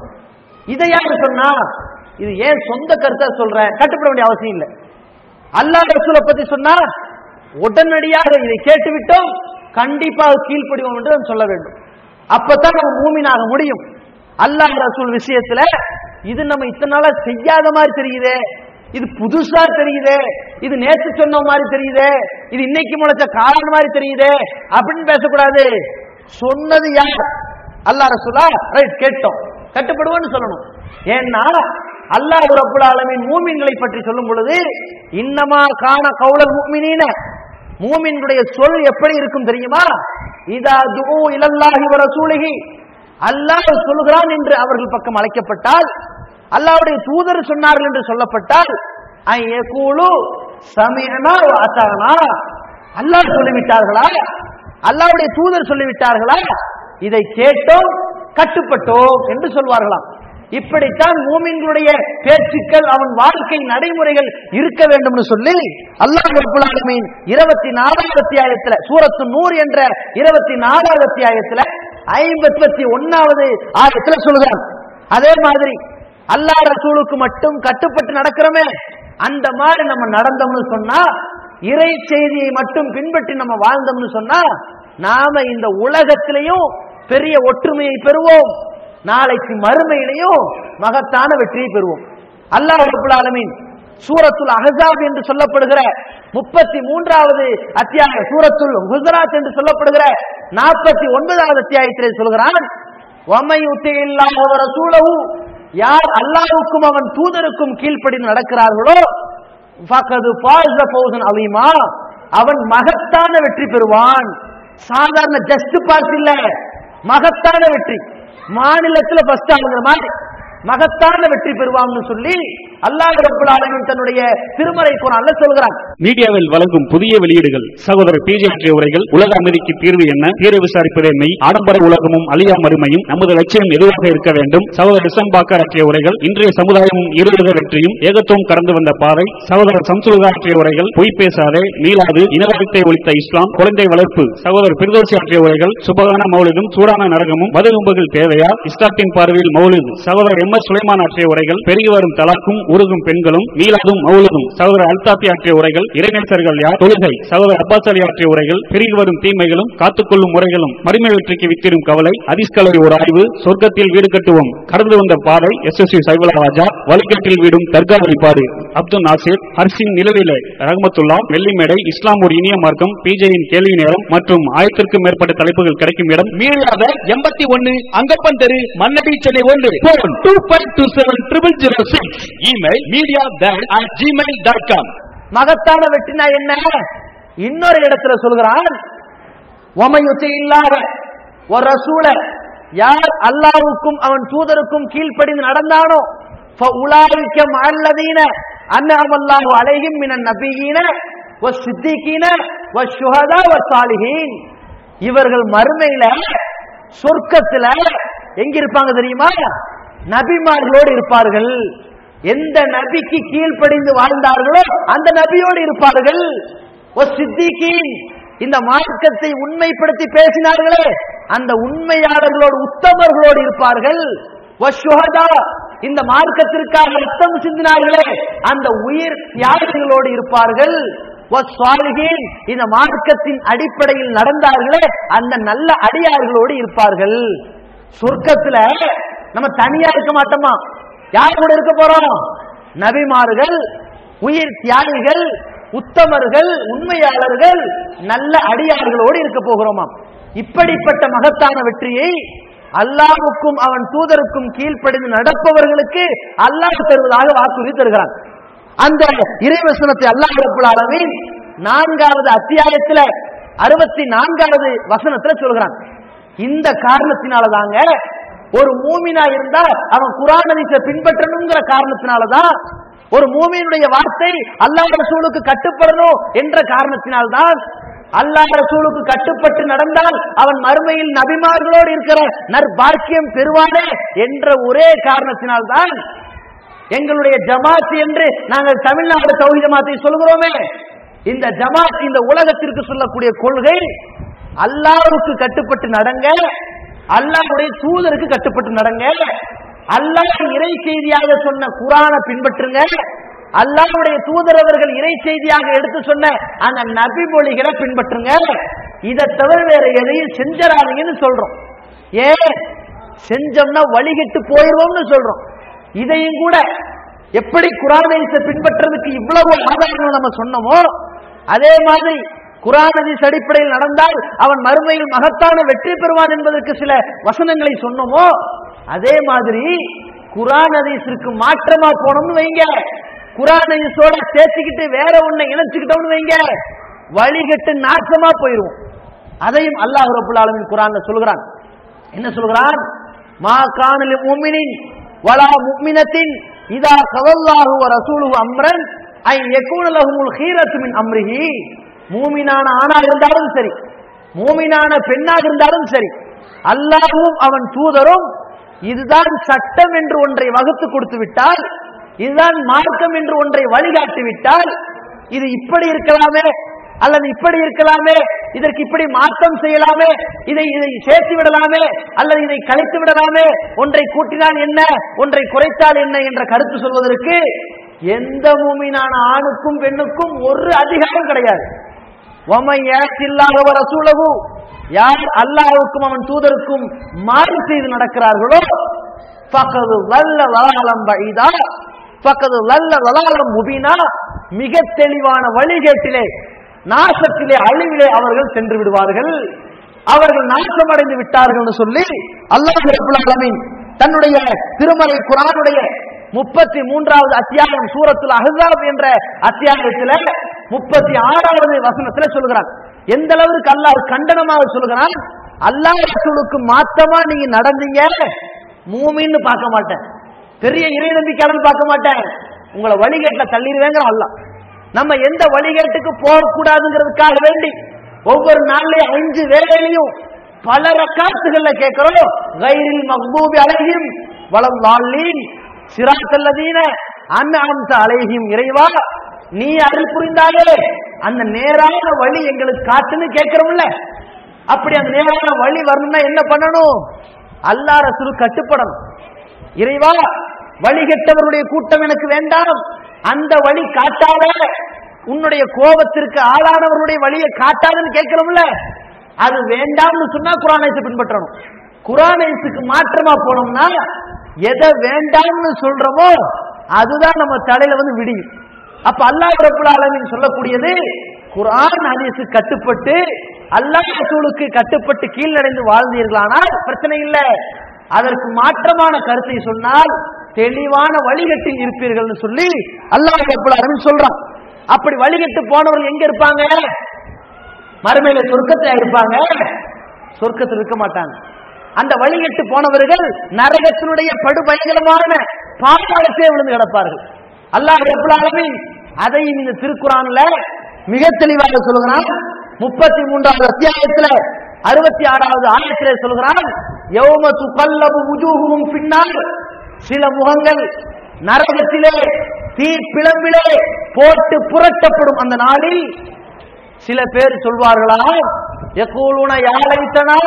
இதை யாரு சொன்னா? இது ஏன் சொந்த கருத்தை சொல்ற, கட்டுப்பட வேண்டிய அவசியம் இல்லை. அல்லாஹ் ரசூலை பத்தி சொன்னா உடனடியாக இதை கேட்டுவிட்டோம், கண்டிப்பாக கீழ்ப்படிவோம் என்று சொல்ல வேண்டும். அப்பதான் நம்ம மூமினாக முடியும். அல்லாஹ் ரசூல் விஷயத்துல இது நம்ம இத்தனை நாளா செய்யாத மாதிரி தெரியுதே, இது புதுசா தெரியுதே, இது நேற்று சொன்ன மாதிரி தெரியுதே, இது இன்னைக்கு முளைச்ச காரணம் மாதிரி தெரியுதே அப்படின்னு பேசக்கூடாது. சொன்னது யார்? அல்லாஹ் ரசூலா, ரைட், கேட்டோம், கட்டுப்படுவோம்னு சொல்லணும். ஏன்னா அல்லாஹ் ரப்பல் ஆலமீன் மூமின்களை பற்றி சொல்லும் பொழுது, இன்னமா கான கௌலல் முஃமினீன, மூமின்களுடைய சொல் எப்படி இருக்கும் தெரியுமா? இதா துஉ இலல்லாஹி வ ரசூலிஹி, அல்லாஹ் சொல்கிறான் என்று அவர்கள் பக்கம் அழைக்கப்பட்டால், அல்லாஹ்வுடைய தூதர் சொன்னார்கள் என்று சொல்லப்பட்டால், ஐயகூலு சமிஅனா வ அதானா, அல்லாஹ் சொல்லிவிட்டார்களா, அல்லாஹ்வுடைய தூதர் சொல்லிவிட்டார்களா, இதை கேட்டோம் கட்டுப்பட்டோம் என்று சொல்வார்களாம். இப்படித்தான் மூமின்களுடைய பேச்சுக்கள், அவன் வாழ்க்கை நடைமுறைகள் இருக்க வேண்டும் சொல்லி அல்லாஹ் ரப்பல் ஆலமீன் 24வது அத்தியாயத்துல, சூரத்து நூர் என்ற 24வது அத்தியாயத்துல 51வது ஆயத்துல சொல்கிறான். அதே மாதிரி அல்லாஹ் ரசூலுக்கு மட்டும் கட்டுப்பட்டு நடக்கிறோமே, அந்த மாதிரி நம்ம நடந்தோம்னு சொன்னா, இறை செய்தியை மட்டும் பின்பற்றி நம்ம வாழ்ந்தோம்னு சொன்னா, நாம இந்த உலகத்திலையும் பெரிய ஒற்றுமையை பெறுவோம், நாளைக்கு மறுமையிலையும் மகத்தான வெற்றியை பெறுவோம். அல்லாஹ் ரப்பல் ஆலமீன் சூரத்துல் அஹ்ஸாப் என்று சொல்லப்படுகிற 33வது அத்தியாயம், சூரத்துல் ஹுஜராத் என்று சொல்லப்படுகிற 49வது அத்தியாயத்திலே சொல்கிறான், வமை யுத்தில்லாஹ வ ரசூலஹு, யார் அல்லாஹ்வுக்கும் அவன் தூதருக்கும் கீழ்ப்படிந்து நடக்கிறார்களோ, ஃபகது ஃபாஸ ஃபௌஸன் அலீமா, அவன் மகத்தான வெற்றி பெறுவான். சாதாரண ஜஸ்ட் பாஸ் இல்ல, மகத்தான வெற்றி. மாநிலத்தில் ஃபர்ஸ்ட் ஆகுற மாதிரி மகத்தான வெற்றி பெறுவான்னு சொல்லி அல்லாஹ் ரப்பல் ஆலமீன் தன்னுடைய திருமறை குர்ஆன்ல சொல்கிறான். மீடியாவில் வழங்கும் புதிய வெளியீடுகள் சகோதரர் பிஜே ஆற்றிய உரைகள், உலக அமைதிக்கு தீர்வு என்ன, தீர்வு விசாரிப்பதே மெய், ஆடம்பர உலகமும் அழியா மறுமையும், நமது லட்சியம் எதுவாக இருக்க வேண்டும், சகோதரர் இஸ்லாம்பாக்கர் ஆற்றிய உரைகள், இன்றைய சமுதாயமும் இருளுக வெற்றியும், ஏகத்துவம் கடந்து வந்த பாதை, சகோதரர் சம்சுலுகா ஆற்றிய உரைகள், பொய் பேசாதே, மீளாது, இனவாதத்தை ஒழித்த இஸ்லாம், குழந்தை வளர்ப்பு, சகோதரர் பிர்தௌசி ஆற்றிய உரைகள், சுபகான மௌலிதும் சூடான நரகமும், மதுகும்புகள் தேவையா, இஸ்லாத்தின் பார்வையில் மௌலிது, சகோதரர் எம் எஸ் சுலைமான் ஆற்றிய உரைகள், பெருகி வரும் தலாக்கும் உருகும் பெண்களும், மீளாதும் மௌலிதும், சகோதரர் அல்தாபி ஆற்றிய உரைகள், இறைநேசர்கள் யார், தொழுகை, சகோதரர் அப்பாஸ் அலி ஆற்றிய உரைகள், பெருகி வரும் தீமைகளும் காத்துக்கொள்ளும் முறைகளும், மறுமை வெற்றிக்கு வித்திடும் கவலை, ஹதீஸ்களை ஒரு ஆய்வு, சொர்க்கத்தில் வீடு கட்டுவோம், கடந்து வந்த பாதை, எஸ்எஸ்சி சைபுல்லா ராஜா, வழிகட்டில் வீடும் தர்கா வழிபாடு, அப்துல் நாசிர், ஹர்சின் நிலவிலே, ரஹ்மத்துல்லா, வெள்ளிமேடை, இஸ்லாம் ஒரு இனிய மார்க்கம், பிஜேயின் கேள்வி நேரம் மற்றும் 1000க்கும் மேற்பட்ட தலைப்புகள் கிடைக்கும் இடம் மீளாத 81 அங்கப்பன் தெரு, மன்னடி, சென்னை 1. போன் 25270006. Email media@gmail.com. மகத்தான வெற்றினா என்ன? இன்னொரு இடத்துல சொல்கிறான், வமையுத்தில்லாஹ வ ரசூல, யார் அல்லாஹ்வுக்கும் அவன் தூதருக்கும் கீழ்ப்படிந்து நடந்தானோ, ஃபஉலாயிக மஅல்லதீன அன்அமல்லாஹு அலைஹிம் மினன் நபியீன வஸ்ஸித்தீகீன வஷ்ஷுஹதா வஸ்ஸாலிஹீன், இவர்கள் மறுமையில சொர்க்கத்துல எங்க இருப்பாங்க தெரியுமா? நபிமார்களோடு இருப்பார்கள். எந்த நபிக்கு கீழ்ப்படிந்து வாழ்ந்தார்களோ அந்த நபியோடு இருப்பார்கள். இந்த மார்க்கத்தை உண்மைப்படுத்தி பேசினார்களே அந்த உண்மையாளர்களோடு, உத்தமர்களோடு இருப்பார்கள். இந்த மார்க்கத்திற்காக ரத்தம் சிந்தினார்களே அந்த உயிர் தியாகிகளோடு இருப்பார்கள். இந்த மார்க்கத்தின் அடிப்படையில் நடந்தார்களே அந்த நல்ல அடியார்களோடு இருப்பார்கள். சொர்க்கத்துல நம்ம தனியா இருக்க மாட்டோமா? யார் கூட இருக்க போறோம்? நபிமார்கள், உயிர் தியாகிகள், உத்தமர்கள், உண்மையாளர்கள், நல்ல அடியார்களோடு இருக்க போகிறோமா? இப்படிப்பட்ட மகத்தான வெற்றியை அல்லாஹ்வுக்கும் அவன் தூதருக்கும் கீழ்ப்படிந்து நடப்பவர்களுக்கு அல்லாஹ் தருவதாக வாக்குறுதி தருகிறான். அந்த இறைவசனத்தை அல்லாஹ் ரப்பல் ஆலமீன் 4வது அத்தியாயத்துல 64வது வசனத்துல சொல்கிறான். இந்த காரணத்தினாலதாங்க ஒரு மூமினா இருந்தா அவன் குர்ஆன் ஹதீஸை பின்பற்றணும்ங்கிற காரணத்தினாலதான், ஒரு மூமினுடைய வார்த்தை அல்லாஹ் ரசூலுக்கு கட்டுப்படணும் என்ற காரணத்தினால்தான், அல்லாஹ் ரசூலுக்கு கட்டுப்பட்டு நடந்தால் அவன் மறுமையில் நபிமார்களோடு இருக்கிற நற்பாக்கியம் பெறுவானே என்ற ஒரே காரணத்தினால்தான் எங்களுடைய ஜமாத் என்று நாங்கள் தமிழ்நாடு தௌஹீத் ஜமாத்தை சொல்கிறோமே. இந்த ஜமாத் இந்த உலகத்திற்கு சொல்லக்கூடிய கொள்கை, அல்லாஹ்வுக்கு கட்டுப்பட்டு நடங்க, அல்லாஹ்வுடைய தூதருக்கு கட்டுப்பட்டு நடங்க, அல்லாஹ் இறை செய்தியாக சொன்ன குர்ஆனை பின்பற்றுங்க, அல்லாஹ்வுடைய தூதர் அவர்கள் இறை செய்தியாக எடுத்து சொன்ன அந்த நபி மொழிகளை பின்பற்றுங்க. இதை தவிர வேற எதையும் செஞ்சிடாதீங்கன்னு சொல்றோம். ஏன் செஞ்சோம்னா வழிகிட்டு போயிடுவோம்னு சொல்றோம். இதையும் கூட எப்படி குர்ஆன் ஹதீஸை பின்பற்றுறதுக்கு இவ்வளவு ஆதாரங்கள் நம்ம சொன்னோமோ, அதே மாதிரி குர்ஆன் ஹதீஸ் அடிப்படையில் நடந்தால் அவன் மறுமையில் மகத்தான வெற்றி பெறுவான் என்பதற்கு சில வசனங்களை சொன்னோமோ, அதே மாதிரி குர்ஆன் ஹதீஸிற்கு மாற்றமா போனோம்னு வைங்க, குர்ஆன் ஹதீஸோட சேர்த்துக்கிட்டு வேற ஒண்ணை இணைச்சுக்கிட்டோம்னு வைங்க, வழிகட்டு நாசமா போயிருவோம். அதையும் அல்லாஹ் ரப்பல் ஆலமீன் குர்ஆன்ல சொல்கிறான். என்ன சொல்கிறான்? மா கான லில் முஃமினின் வலா முஃமினத்தின் இதா கதல்லாஹு வ ரசூலுஹு அம்ரன் ஐ யகூன லஹுல் ஹீரத்து மின் அம்ரிஹி. மூமினான ஆணாக இருந்தாலும் சரி, மூமினான பெண்ணாக இருந்தாலும் சரி, அல்லாஹ்வும் அவன் தூதரும் இதுதான் சட்டம் என்று ஒன்றை வகுத்து கொடுத்து விட்டால், இதுதான் மார்க்கம் என்று ஒன்றை வழிகாட்டி விட்டால், இது இப்படி இருக்கலாமே அல்லது இப்படி இருக்கலாமே இதற்கு இப்படி மாற்றம் செய்யலாமே, இதை சேர்த்து விடலாமே அல்லது இதை கழித்து விடலாமே, ஒன்றை கூட்டினால் என்ன ஒன்றை குறைத்தால் என்ன என்ற கருத்து சொல்வதற்கு எந்த மூமினான ஆணுக்கும் பெண்ணுக்கும் ஒரு அதிகாரம் கிடையாது. யார் அல்லாஹ்வுக்கும் அவன் தூதருக்கும் மாறு செய்து நடக்கிறார்களோ மிக தெளிவான வழிகேட்டிலே, நாசத்திலே, அழிவிலே அவர்கள் சென்று விடுவார்கள், அவர்கள் நாசமடைந்து விட்டார்கள் சொல்லி அல்லாஹ் ரப்பல் ஆலமீன் தன்னுடைய திருமறை குர்ஆனுடைய 33வது அத்தியாயம் சூரத்துல் அஹ்ஸாப் என்ற அத்தியாயத்தில் 36வது வசனத்துல சொல்கிறான். எந்த அளவுக்கு அல்லாஹ் கண்டனமாக சொல்கிறான், அல்லாஹ் ரசூலுக்கு மாத்தமா நீங்க நடந்தீங்க, மூமின்னு பார்க்க மாட்டேன், பெரிய இறை நம்பிக்கையாளன் பார்க்க மாட்டேன், உங்களை வழிகேட்டுல தள்ளிடுவேங்கிற அல்லாஹ். நம்ம எந்த வழிகேட்டுக்கு போக கூடாதுங்கிறதுக்காக வேண்டி ஒவ்வொரு நாள்லயும் 5 வேளையிலையும் பல ரக்காத்துகள்ல கேட்கிறோம், கைரில் மக்தூபி அலைஹிம் வலல்லாலீன் சிராத்தல்லதீன அன்அம்த அலைஹிம். இறைவா நீ அருள் புரிந்தாலே அந்த நேரான வழி எங்களுக்கு காட்டுன்னு கேட்கிறோம்ல. அப்படி அந்த நேரான வழி வரணும்னா என்ன பண்ணணும்? அல்லாஹ் ரசூல் கட்டுப்படணும். இறைவா வழிகெட்டவருடைய கூட்டம் எனக்கு வேண்டாம், அந்த வழி காட்டாத, உன்னுடைய கோபத்திற்கு ஆளானவருடைய வழியை காட்டாதுன்னு கேட்கிறோம்ல, அது வேண்டாம்னு சொன்னா குர்ஆனை பின்பற்றணும். குர்ஆனுக்கு மாற்றமா போனோம்னா எதை வேண்டாம்னு சொல்றோமோ அதுதான் நம்ம தலையில வந்து விடியும். அப்ப அல்லாஹ் ரப்பல் ஆலமீன் சொல்லக்கூடியது, குர்ஆன் ஹதீஸுக்கு கட்டுப்பட்டு அல்லாஹ் ரசூலுக்கு கட்டுப்பட்டு கீழ்நடைந்து வாழ்ந்தீர்களானால் பிரச்சனை இல்லை. அதற்கு மாற்றமான கருத்தை சொன்னால் தெளிவான வழிகட்டில் இருப்பீர்கள் சொல்லி அல்லாஹ் ரப்பல் ஆலமீன் சொல்றான். அப்படி வழிகட்டு போனவர்கள் எங்க இருப்பாங்க? மறுமையில சொர்க்கத்தில் இருப்பாங்க, சொர்க்கத்தில் இருக்க மாட்டாங்க. அந்த வழிகட்டு போனவர்கள் நரகத்தினுடைய படுபயங்கரமான பாதாளத்தை விழுந்து கிடப்பார்கள். அல்லாஹ் ரப்பல் ஆலமீன் அதையும் இந்த திருக்குர்ஆன்ல மிக தெளிவாக சொல்கிறான். 33வது அத்தியாயத்துல 66வது ஆயத்திலே சொல்கிறான், யௌம துகல்லபு வுஜூஹுஹும் ஃபின்னார். சில முகங்கள் நரகத்திலே தீப்பிழம்பிலே போட்டு புரட்டப்படும் அந்த நாளில் சில பேர் சொல்வார்களா, யகூலுன யா லைத்தனா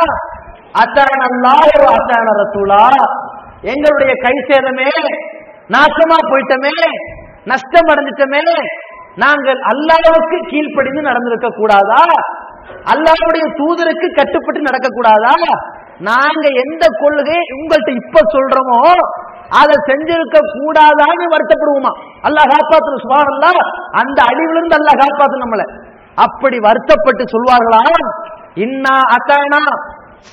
அத்தான அல்லாஹ் வ அத்தான ரசூலா, எங்களுடைய கை சேதமே, நாசமா போயிட்டமே, நஷ்டம் அடைஞ்சிட்டமே, நாங்கள் அல்லாஹ்வுக்கு கீழ்ப்படிந்து நடந்திருக்க கூடாதா, அல்லாஹ்வுடைய தூதருக்கு கட்டுப்பட்டு நடக்க கூடாதா, நாங்க எந்த கொள்கை உங்கள்கிட்ட இப்ப சொல்றோமோ அதை செஞ்சிருக்க கூடாதான்னு வருத்தப்படுவோமா? அல்லாஹ் காப்பாத்து, சுப்ஹானல்லாஹ், அந்த அழிவிலிருந்து அல்லாஹ் காப்பாத்து நம்மளை. அப்படி வருத்தப்பட்டு சொல்வார்களா, இன்னா அத்தானா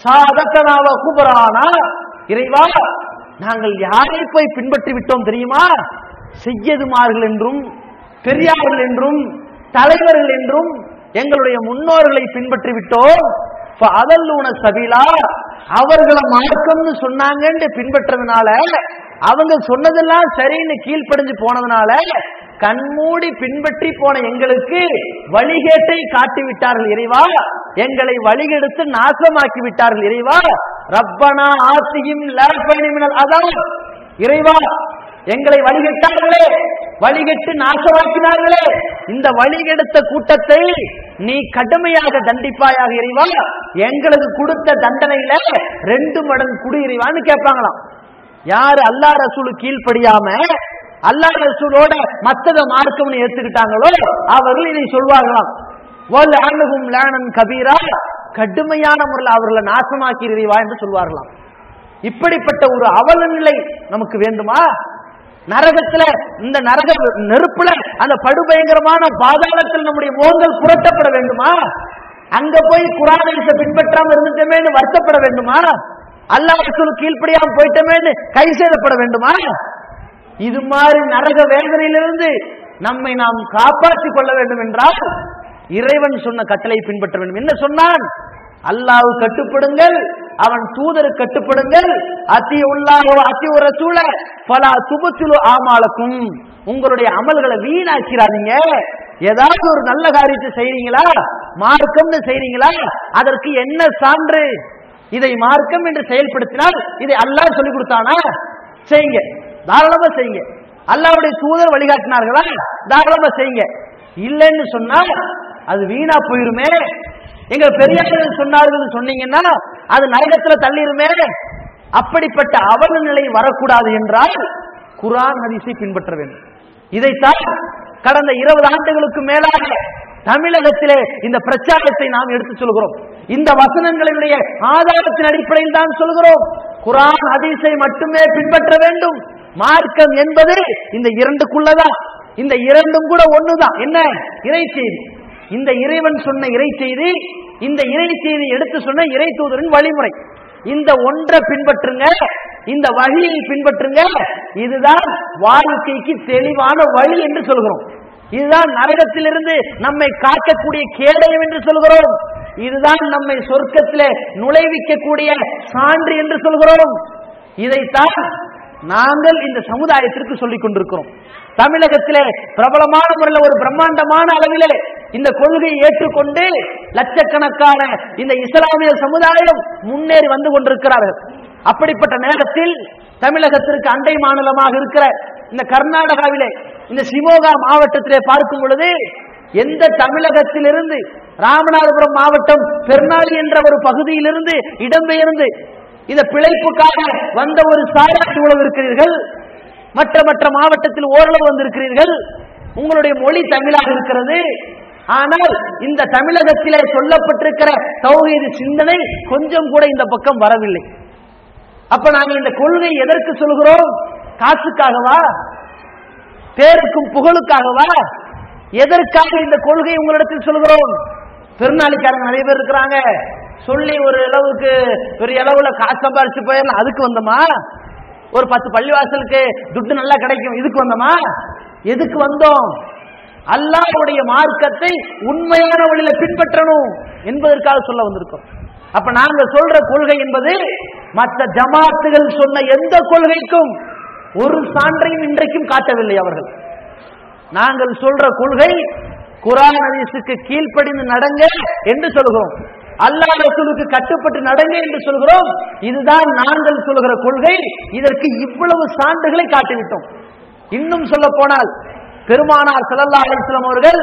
சாதத்தனா வ குபரானா, இறைவா நாங்கள் யாரை போய் பின்பற்றி விட்டோம் தெரியுமா? செய்யதுமார்கள் என்றும் பெரியார்கள் என்றும் தலைவர்கள் என்றும் எங்களுடைய முன்னோர்களை பின்பற்றி விட்டோம். அதல்லூன சபீலா, அவர்களை மார்க்கம்னு சொன்னாங்கன்னு பின்பற்றதுனால, அவங்க சொன்னதெல்லாம் சரின்னு கீழ்ப்படிஞ்சு போனதுனால கண்மூடி பின்பற்றி போன எங்களுக்கு வழிகேட்டை காட்டி விட்டார்கள் இறைவா, எங்களை வழிகெடுத்து நாசமாக்கி விட்டார்கள் இறைவா. ரப்பனா ஆத்திஹிம் லஃபைனி மினல் அஸாப், இறைவா எங்களை வழிகெட்டார்களே, வழிகெட்டு நாசமாக்கினார்களே, இந்த வழிகெடுத்த கூட்டத்தை நீ கடுமையாக தண்டிப்பாயாக இறைவா, எங்களுக்கு கொடுத்த தண்டனையில 2 மடங்கு குடு இறைவான்னு கேட்பாங்களாம். யாரு அல்லாஹ் ரசூலு கீழ்ப்படியாம அல்லாஹ் ரசூலோட மத்தத மார்க்கம்னு ஏத்துக்கிட்டாங்களோ அவர்கள் இதை சொல்வார்களாம், வல் அன்ஹும் லானன் கபீரா, கடுமையான முறையில் அவர்களை நாசமாக்கி இறைவா என்று சொல்வார்களாம். இப்படிப்பட்ட ஒரு அவல நிலை நமக்கு வேண்டுமா? நரகத்துல, இந்த நரக நெருப்புல, அந்த படுபயங்கரமான பாதாளத்தில் நம்முடைய முகங்கள் புரட்டப்பட வேண்டுமா? அங்க போய் குர்ஆனை பின்பற்றாம இருந்துட்டமேன்னு வருத்தப்பட வேண்டுமா? அல்லாஹ் ரசூல் கீழ்ப்படியாம போயிட்டமேன்னு கை செய்யப்பட வேண்டுமா? இது மாதிரி நரக வேதனையிலிருந்து நம்மை நாம் காப்பாற்றிக் கொள்ள வேண்டும் என்றால் இறைவன் சொன்ன கட்டளை பின்பற்ற வேண்டும். என்ன சொன்னான்? அல்லாஹ் கட்டுப்படுங்கள், அவன் தூதருக்கு கட்டுப்படுங்கள், அத்தியுல்லாஹ் வ அத்தியுர் ரசூல ஃபலா துபத்திலு ஆமாலக்கும், உங்களுடைய அமல்களை வீணாக்கிறாதீங்க. ஏதாவது ஒரு நல்ல காரியத்தை செய்றீங்களா, மார்க்கம்னு செய்றீங்களா, அதற்கு என்ன சான்று? இதை மார்க்கம் என்று செயல்படுத்தினால் இதை அல்லாஹ் சொல்லிக் கொடுத்தானா? செய்யுங்க, தாராளமா செய்யுங்க. அல்லாஹ்வுடைய தூதர் வழிகாட்டினார்களா? தாராளமா செய்யுங்க. இல்லைன்னு சொன்னா அது வீணா போயிருமே. எங்கள் பெரியார்கள் சொன்னார்கள் சொன்னீங்கன்னா அது நரகத்துல தள்ளிருமே. அப்படிப்பட்ட அவல நிலை வரக்கூடாது என்றால் குர்ஆன் ஹதீஸை பின்பற்ற வேண்டும். இதைத்தான் கடந்த 20 ஆண்டுகளுக்கு மேலாக தமிழகத்திலே இந்த பிரச்சாரத்தை நாம் எடுத்து சொல்கிறோம். இந்த வசனங்களினுடைய ஆதாரத்தின் அடிப்படையில் தான் சொல்கிறோம். குர்ஆன் ஹதீஸை மட்டுமே பின்பற்ற வேண்டும். மார்க்கம் என்பது இந்த இரண்டுக்குள்ளதான். இந்த இரண்டும் கூட ஒண்ணுதான். என்ன? இறை செய்தி. இந்த இறைவன் சொன்ன இறை செய்தி, இந்த இறை செய்தி எடுத்து சொன்ன இறை தூதரின் வழிமுறை. இந்த ஒன்றை பின்பற்றுங்க, இந்த வழியை பின்பற்றுங்க. இதுதான் வாழ்க்கைக்கு தெளிவான வழி என்று சொல்கிறோம். இதுதான் நரகத்திலிருந்து நம்மை காக்கக்கூடிய கேடயம் என்று சொல்கிறோம். இதுதான் நம்மை சொர்க்கத்திலே நுழைவிக்கக்கூடிய சான்று என்று சொல்கிறோம். இதைத்தான் நாங்கள் இந்த சமுதாயத்திற்கு சொல்லிக் கொண்டிருக்கிறோம். தமிழகத்திலே பிரபலமான முறையில் ஒரு பிரம்மாண்டமான அளவிலே இந்த கொள்கையை ஏற்றுக்கொண்டு லட்சக்கணக்கான இந்த இஸ்லாமிய சமுதாயம் முன்னேறி வந்து கொண்டிருக்கிறார்கள். அப்படிப்பட்ட நேரத்தில் தமிழகத்திற்கு அண்டை மாநிலமாக இருக்கிற இந்த கர்நாடகாவிலே இந்த சிமோகா மாவட்டத்திலே பார்க்கும் பொழுது எந்த தமிழகத்திலிருந்து ராமநாதபுரம் மாவட்டம் பெர்னாலி என்ற ஒரு பகுதியிலிருந்து இடம்பெயர்ந்து இந்த பிழைப்புக்காக வந்த ஒரு சாராட்டு உழவு இருக்கிறீர்கள். மற்ற மற்ற மாவட்டத்தில் ஓரளவு வந்திருக்கிறீர்கள். உங்களுடைய மொழி தமிழாக இருக்கிறது. ஆனால் இந்த தமிழகத்திலே சொல்லப்பட்டிருக்கிற தௌஹீது சிந்தனை கொஞ்சம் கூட இந்த பக்கம் வரவில்லை. அப்ப நாங்கள் இந்த கொள்கை எதற்கு சொல்கிறோம்? காசுக்காகவா? பேருக்கும் புகழுக்காகவா? எதற்காக இந்த கொள்கை உங்களிடத்தில் சொல்கிறோம்? பெருநாளிக்காரங்க நிறைய பேர் இருக்கிறாங்க. சொல்லி ஒரு அளவுக்கு பெரிய அளவுல காசு சம்பாரிச்சு போயிடலாம், அதுக்கு வந்தோமா? ஒரு 10 பள்ளிவாசலுக்கு துட்டு நல்லா கிடைக்கும், இதுக்கு வந்தோமா? எதுக்கு வந்தோம்? அல்லாஹ்வுடைய மார்க்கத்தை உண்மையான வழியில பின்பற்றணும் என்பதற்காக சொல்ல வந்திருக்கோம். அப்ப நாங்க சொல்ற கொள்கை என்பது மற்ற ஜமாத்துகள் சொன்ன எந்த கொள்கைக்கும் ஒரு சான்றையும் இன்றைக்கும் காட்டவில்லை அவர்கள். நாங்கள் சொல்ற கொள்கை குர்ஆன் ஹதீஸுக்கு கீழ்ப்படிந்து நடங்க என்று சொல்கிறோம். அல்லாஹ் ரசூலுக்கு கட்டுப்பட்டு நடங்க என்று சொல்கிறோம். இதுதான் நாங்கள் சொல்கிற கொள்கை. இதற்கு இவ்வளவு சான்றுகளை காட்டிவிட்டோம். இன்னும் சொல்ல போனால் பெருமானார் ஸல்லல்லாஹு அலைஹி வஸல்லம் அவர்கள்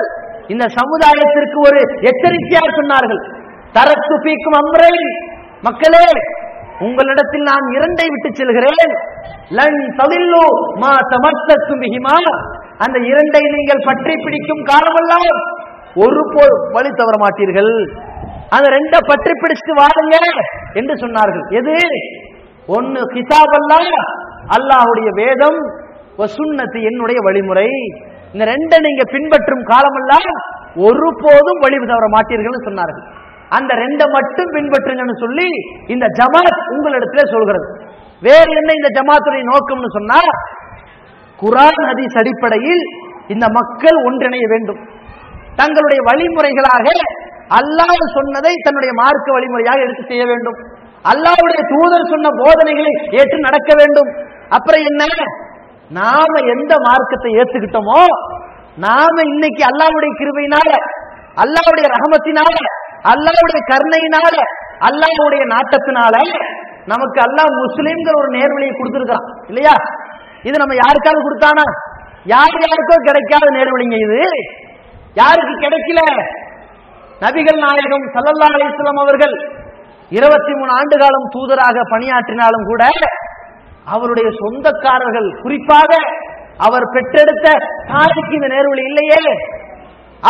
இந்த சமுதாயத்திற்கு ஒரு எச்சரிக்கையாக சொன்னார்கள். தரத்து ஃபீக்கும் அம்ரைன், மக்களே உங்களிடத்தில் நான் இரண்டை விட்டு செல்கிறேன். லன் தலில்லு மா தமஸ்ஸத்தும் பிஹிமா, அந்த இரண்டை நீங்கள் பற்றி பிடிக்கும் காலமெல்லாம் ஒருபோது வழி தவற மாட்டீர்கள். அந்த ரெண்ட பற்றி பிடிச்சு வாருங்க என்று சொன்னார்கள். எது? ஒன்னு கிதாப் அல்லாஹ், அல்லாஹ்வுடைய வேதம், வசுன்னத்து என்னுடைய வழிமுறை. இந்த ரெண்டை நீங்க பின்பற்றும் காலமெல்லாம் ஒருபோதும் வழி தவற மாட்டீர்கள் சொன்னார்கள். அந்த ரெண்டை மட்டும் பின்பற்றுங்கன்னு சொல்லி இந்த ஜமாத் உங்களிடத்துல சொல்கிறது. வேறு என்ன இந்த ஜமாத்துடைய நோக்கம்னு சொன்னா, குர்ஆன் ஹதீஸ் அடிப்படையில் இந்த மக்கள் ஒன்றிணைய வேண்டும். தங்களுடைய வழிமுறைகளாக அல்லாஹ் சொன்னதை தன்னுடைய மார்க்க வழிமுறையாக எடுத்து செய்ய வேண்டும். அல்லாஹ்வுடைய தூதர் சொன்ன போதனைகளை ஏற்று நடக்க வேண்டும். அப்புறம் என்ன? நாம எந்த மார்க்கத்தை ஏத்துக்கிட்டோமோ, நாம இன்னைக்கு அல்லாஹ்வுடைய கிருபையினால, அல்லாஹ்வுடைய ரஹமத்தினால, அல்லாஹ்வுடைய கருணையினால, அல்லாஹ்வுடைய நாட்டத்தினால நமக்கு அல்லாஹ் முஸ்லிம்ங்கிற ஒரு நேர்வழியை கொடுத்திருக்கிறான் இல்லையா? இது நம்ம யாருக்காவது கொடுத்தானா? யாருக்கோ கிடைக்காத நேர்வழிங்க இது. யாருக்கு கிடைக்கல? நபிகள் நாயகம் ஸல்லல்லாஹு அலைஹி வஸல்லம் அவர்கள் 23 ஆண்டு காலம் தூதராக பணியாற்றினாலும் கூட அவருடைய சொந்தக்காரர்கள், குறிப்பாக அவர் பெற்றெடுத்த தாய்க்கு இந்த நேர்வழி இல்லையே,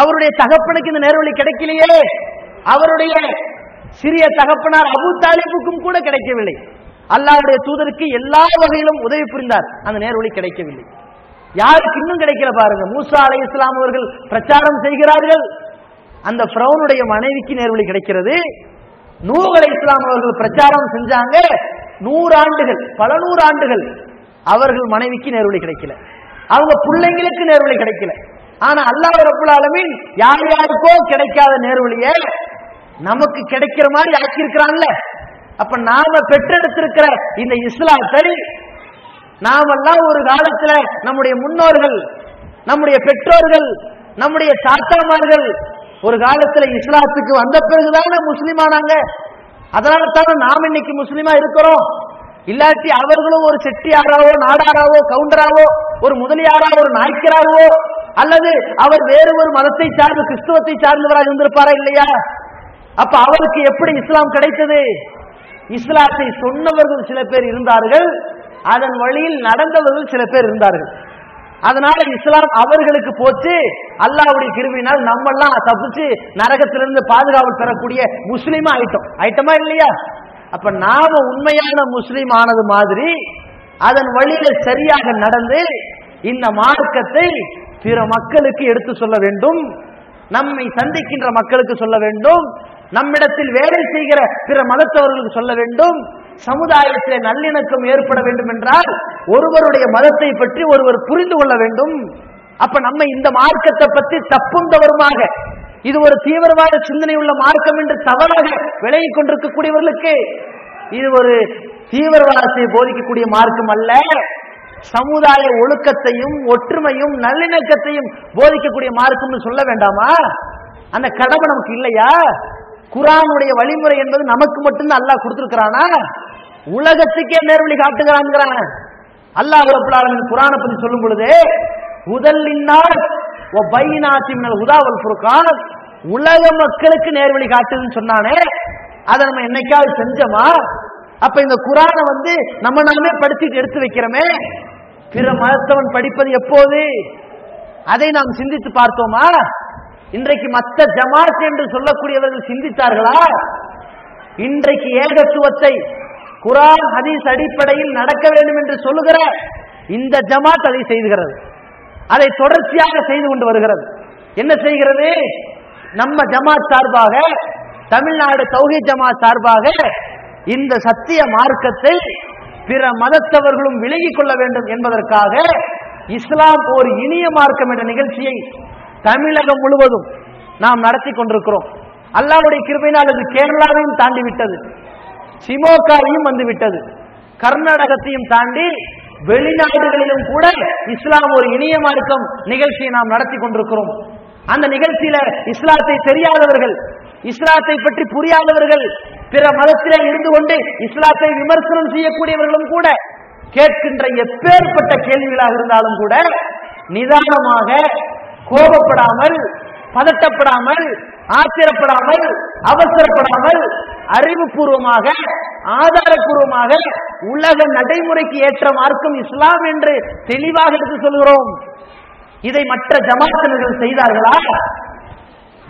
அவருடைய தகப்பனுக்கு இந்த நேர்வழி கிடைக்கலையே, அவருடைய சிறிய தகப்பனார் அபூ தாலிபுக்கும் கூட கிடைக்கவில்லை. அல்லாஹ்வுடைய தூதருக்கு எல்லா வகையிலும் உதவி புரிந்தார், அந்த நேர்வழி கிடைக்கவில்லை. யாருக்கு இன்னும் கிடைக்கல பாருங்க. மூசா அலைஹிஸ்ஸலாம் அவர்கள் பிரச்சாரம் செய்கிறார்கள், அந்த ஃபிரௌனுடைய மனைவிக்கு நேர்வழி கிடைக்கிறது. நூஹ் அலைஹிஸ்ஸலாம் அவர்கள் பிரச்சாரம் செஞ்சாங்க, 100 ஆண்டுகள், பல 100 ஆண்டுகள் அவர்கள் மனைவிக்கு நேர்வழி கிடைக்கல, அவங்க பிள்ளைங்களுக்கு நேர்வழி கிடைக்கல. ஆனா அல்லாஹ் ரப்பல் ஆலமீன் யார் யாருக்கோ கிடைக்காத நேர்வழியை நமக்கு கிடைக்கிற மாதிரி ஆக்கி இருக்கிறான்ல. அப்ப நாம பெற்றெடுத்திருக்கிற இந்த இஸ்லாத்தை நாமெல்லாம் ஒரு காலத்துல நம்முடைய முன்னோர்கள், நம்முடைய பெற்றோர்கள், நம்முடைய தாத்தாமார்கள் ஒரு காலத்துல இஸ்லாத்துக்கு வந்த பிறகுதானே முஸ்லிமானாங்க. அதனால தானே நாம் இன்னைக்கு முஸ்லிமா இருக்கிறோம். இல்லாட்டி அவர்களும் ஒரு செட்டியாராவோ, நாடாராவோ, கவுண்டராவோ, ஒரு முதலியாராவோ, ஒரு நாய்க்கராவோ, அல்லது அவர் வேறு ஒரு மதத்தை சார்ந்து கிறிஸ்துவத்தை சார்ந்தவராக இருந்திருப்பாரா இல்லையா? அப்ப அவருக்கு எப்படி இஸ்லாம் கிடைத்தது? இஸ்லாத்தை சொன்னவர்கள் சில பேர் இருந்தார்கள், அதன் வழியில் நடந்தவர்கள் சில பேர் இருந்தார்கள். அதனால இஸ்லாம் அவர்களுக்கு போச்சு. அல்லாஹ்வுடைய கிருபையினால் நம்ம எல்லாம் தப்பிச்சு நரகத்திலிருந்து பாதுகாவல் பெறக்கூடிய முஸ்லீமா ஆயிட்டோமா இல்லையா? அப்ப நாம உண்மையான முஸ்லீம் ஆனது மாதிரி அதன் வழியில சரியாக நடந்து இந்த மார்க்கத்தை பிற மக்களுக்கு எடுத்து சொல்ல வேண்டும், நம்மை சந்திக்கின்ற மக்களுக்கு சொல்ல வேண்டும், நம்மிடத்தில் வேலை செய்கிற பிற மதத்தவர்களுக்கு சொல்ல வேண்டும். சமுதாயத்தில் நல்லிணக்கம் ஏற்பட வேண்டும் என்றால் ஒருவருடைய மதத்தை பற்றி ஒருவர் புரிந்து கொள்ள வேண்டும். அப்ப நம்ம இந்த மார்க்கத்தை பற்றி தப்பும் தவறுமாக இது ஒரு தீவிரவாத சிந்தனை உள்ள மார்க்கம் என்று தவறாக விளங்கிக் கொண்டிருக்கக்கூடியவர்களுக்கு இது ஒரு தீவிரவாதத்தை போதிக்கக்கூடிய மார்க்கம் அல்ல, சமுதாய ஒழுக்கத்தையும் ஒற்றுமையும் நல்லிணக்கத்தையும் போதிக்கக்கூடிய மார்க்கம்னு சொல்ல வேண்டாமா? அந்த கடமை நமக்கு இல்லையா? குர்ஆனுடைய வழிமுறை என்பது நமக்கு மட்டும்தான் அல்லாஹ் கொடுத்திருக்கிறானா? உலகத்துக்கே நேர்வழி காட்டுகிறான். அல்லாஹ் ரப்பல் ஆலமீன் குர்ஆனை பத்தி சொல்லும் பொழுது ஹுதல் லின்னாஸ் வ பைனாத்தி மினல் ஹுதா வல் ஃபுர்கான், உலக மக்களுக்கு நேர்வழி காட்டுதுன்னு சொன்னானே, அதை நம்ம என்னைக்காவது செஞ்சோமா? அப்ப இந்த குர்ஆனை நம்ம நாமே படிச்சுட்டு எடுத்து வைக்கிறோமே, பிற மதத்தவன் படிப்பது எப்போது? அதை நாம் சிந்தித்து பார்த்தோமா? இன்றைக்கு மற்ற ஜமாத் என்று சொல்லக்கூடியவர்கள் சிந்தித்தார்களா? இன்றைக்கு ஏகத்துவத்தை குர்ஆன் ஹதீஸ் அடிப்படையில் நடக்க வேண்டும் என்று சொல்லுகிற இந்த ஜமாத் அதை செய்கிறது, அதை தொடர்ச்சியாக செய்து கொண்டு வருகிறது. என்ன செய்கிறது? நம்ம ஜமாத் சார்பாக, தமிழ்நாடு தௌஹீத் ஜமாத் சார்பாக இந்த சத்திய மார்க்கத்தை பிற மதத்தவர்களும் விலகிக் கொள்ள வேண்டும் என்பதற்காக இஸ்லாம் ஒரு இனிய மார்க்கம் என்ற நிகழ்ச்சியை தமிழகம் முழுவதும் நாம் நடத்தி கொண்டிருக்கிறோம். அல்லாஹ்வுடைய கிருபையினால் அது கேரளாவையும் தாண்டி விட்டது, சிமோகாவையும் வந்துவிட்டது, கர்நாடகத்தையும் தாண்டி வெளிநாடுகளிலும் கூட இஸ்லாம் ஒரு இனிய மார்க்கம் நிகழ்ச்சியை நாம் நடத்தி கொண்டிருக்கிறோம். அந்த நிகழ்ச்சியில இஸ்லாத்தை தெரியாதவர்கள், இஸ்லாத்தை பற்றி புரியாதவர்கள், பிற மதத்திலே இருந்து கொண்டு இஸ்லாத்தை விமர்சனம் செய்யக்கூடியவர்களும் கூட கேட்கின்ற எப்பேற்பட்ட கேள்விகளாக இருந்தாலும் கூட நிதானமாக, கோபப்படாமல், பதட்டப்படாமல், ஆச்சரியப்படாமல், அவசரப்படாமல், அறிவுபூர்வமாக, ஆதாரபூர்வமாக உலக நடைமுறைக்கு ஏற்ற மார்க்கம் இஸ்லாம் என்று தெளிவாக எடுத்து சொல்கிறோம். இதை மற்ற ஜமாத்தினர்கள் செய்தார்களா?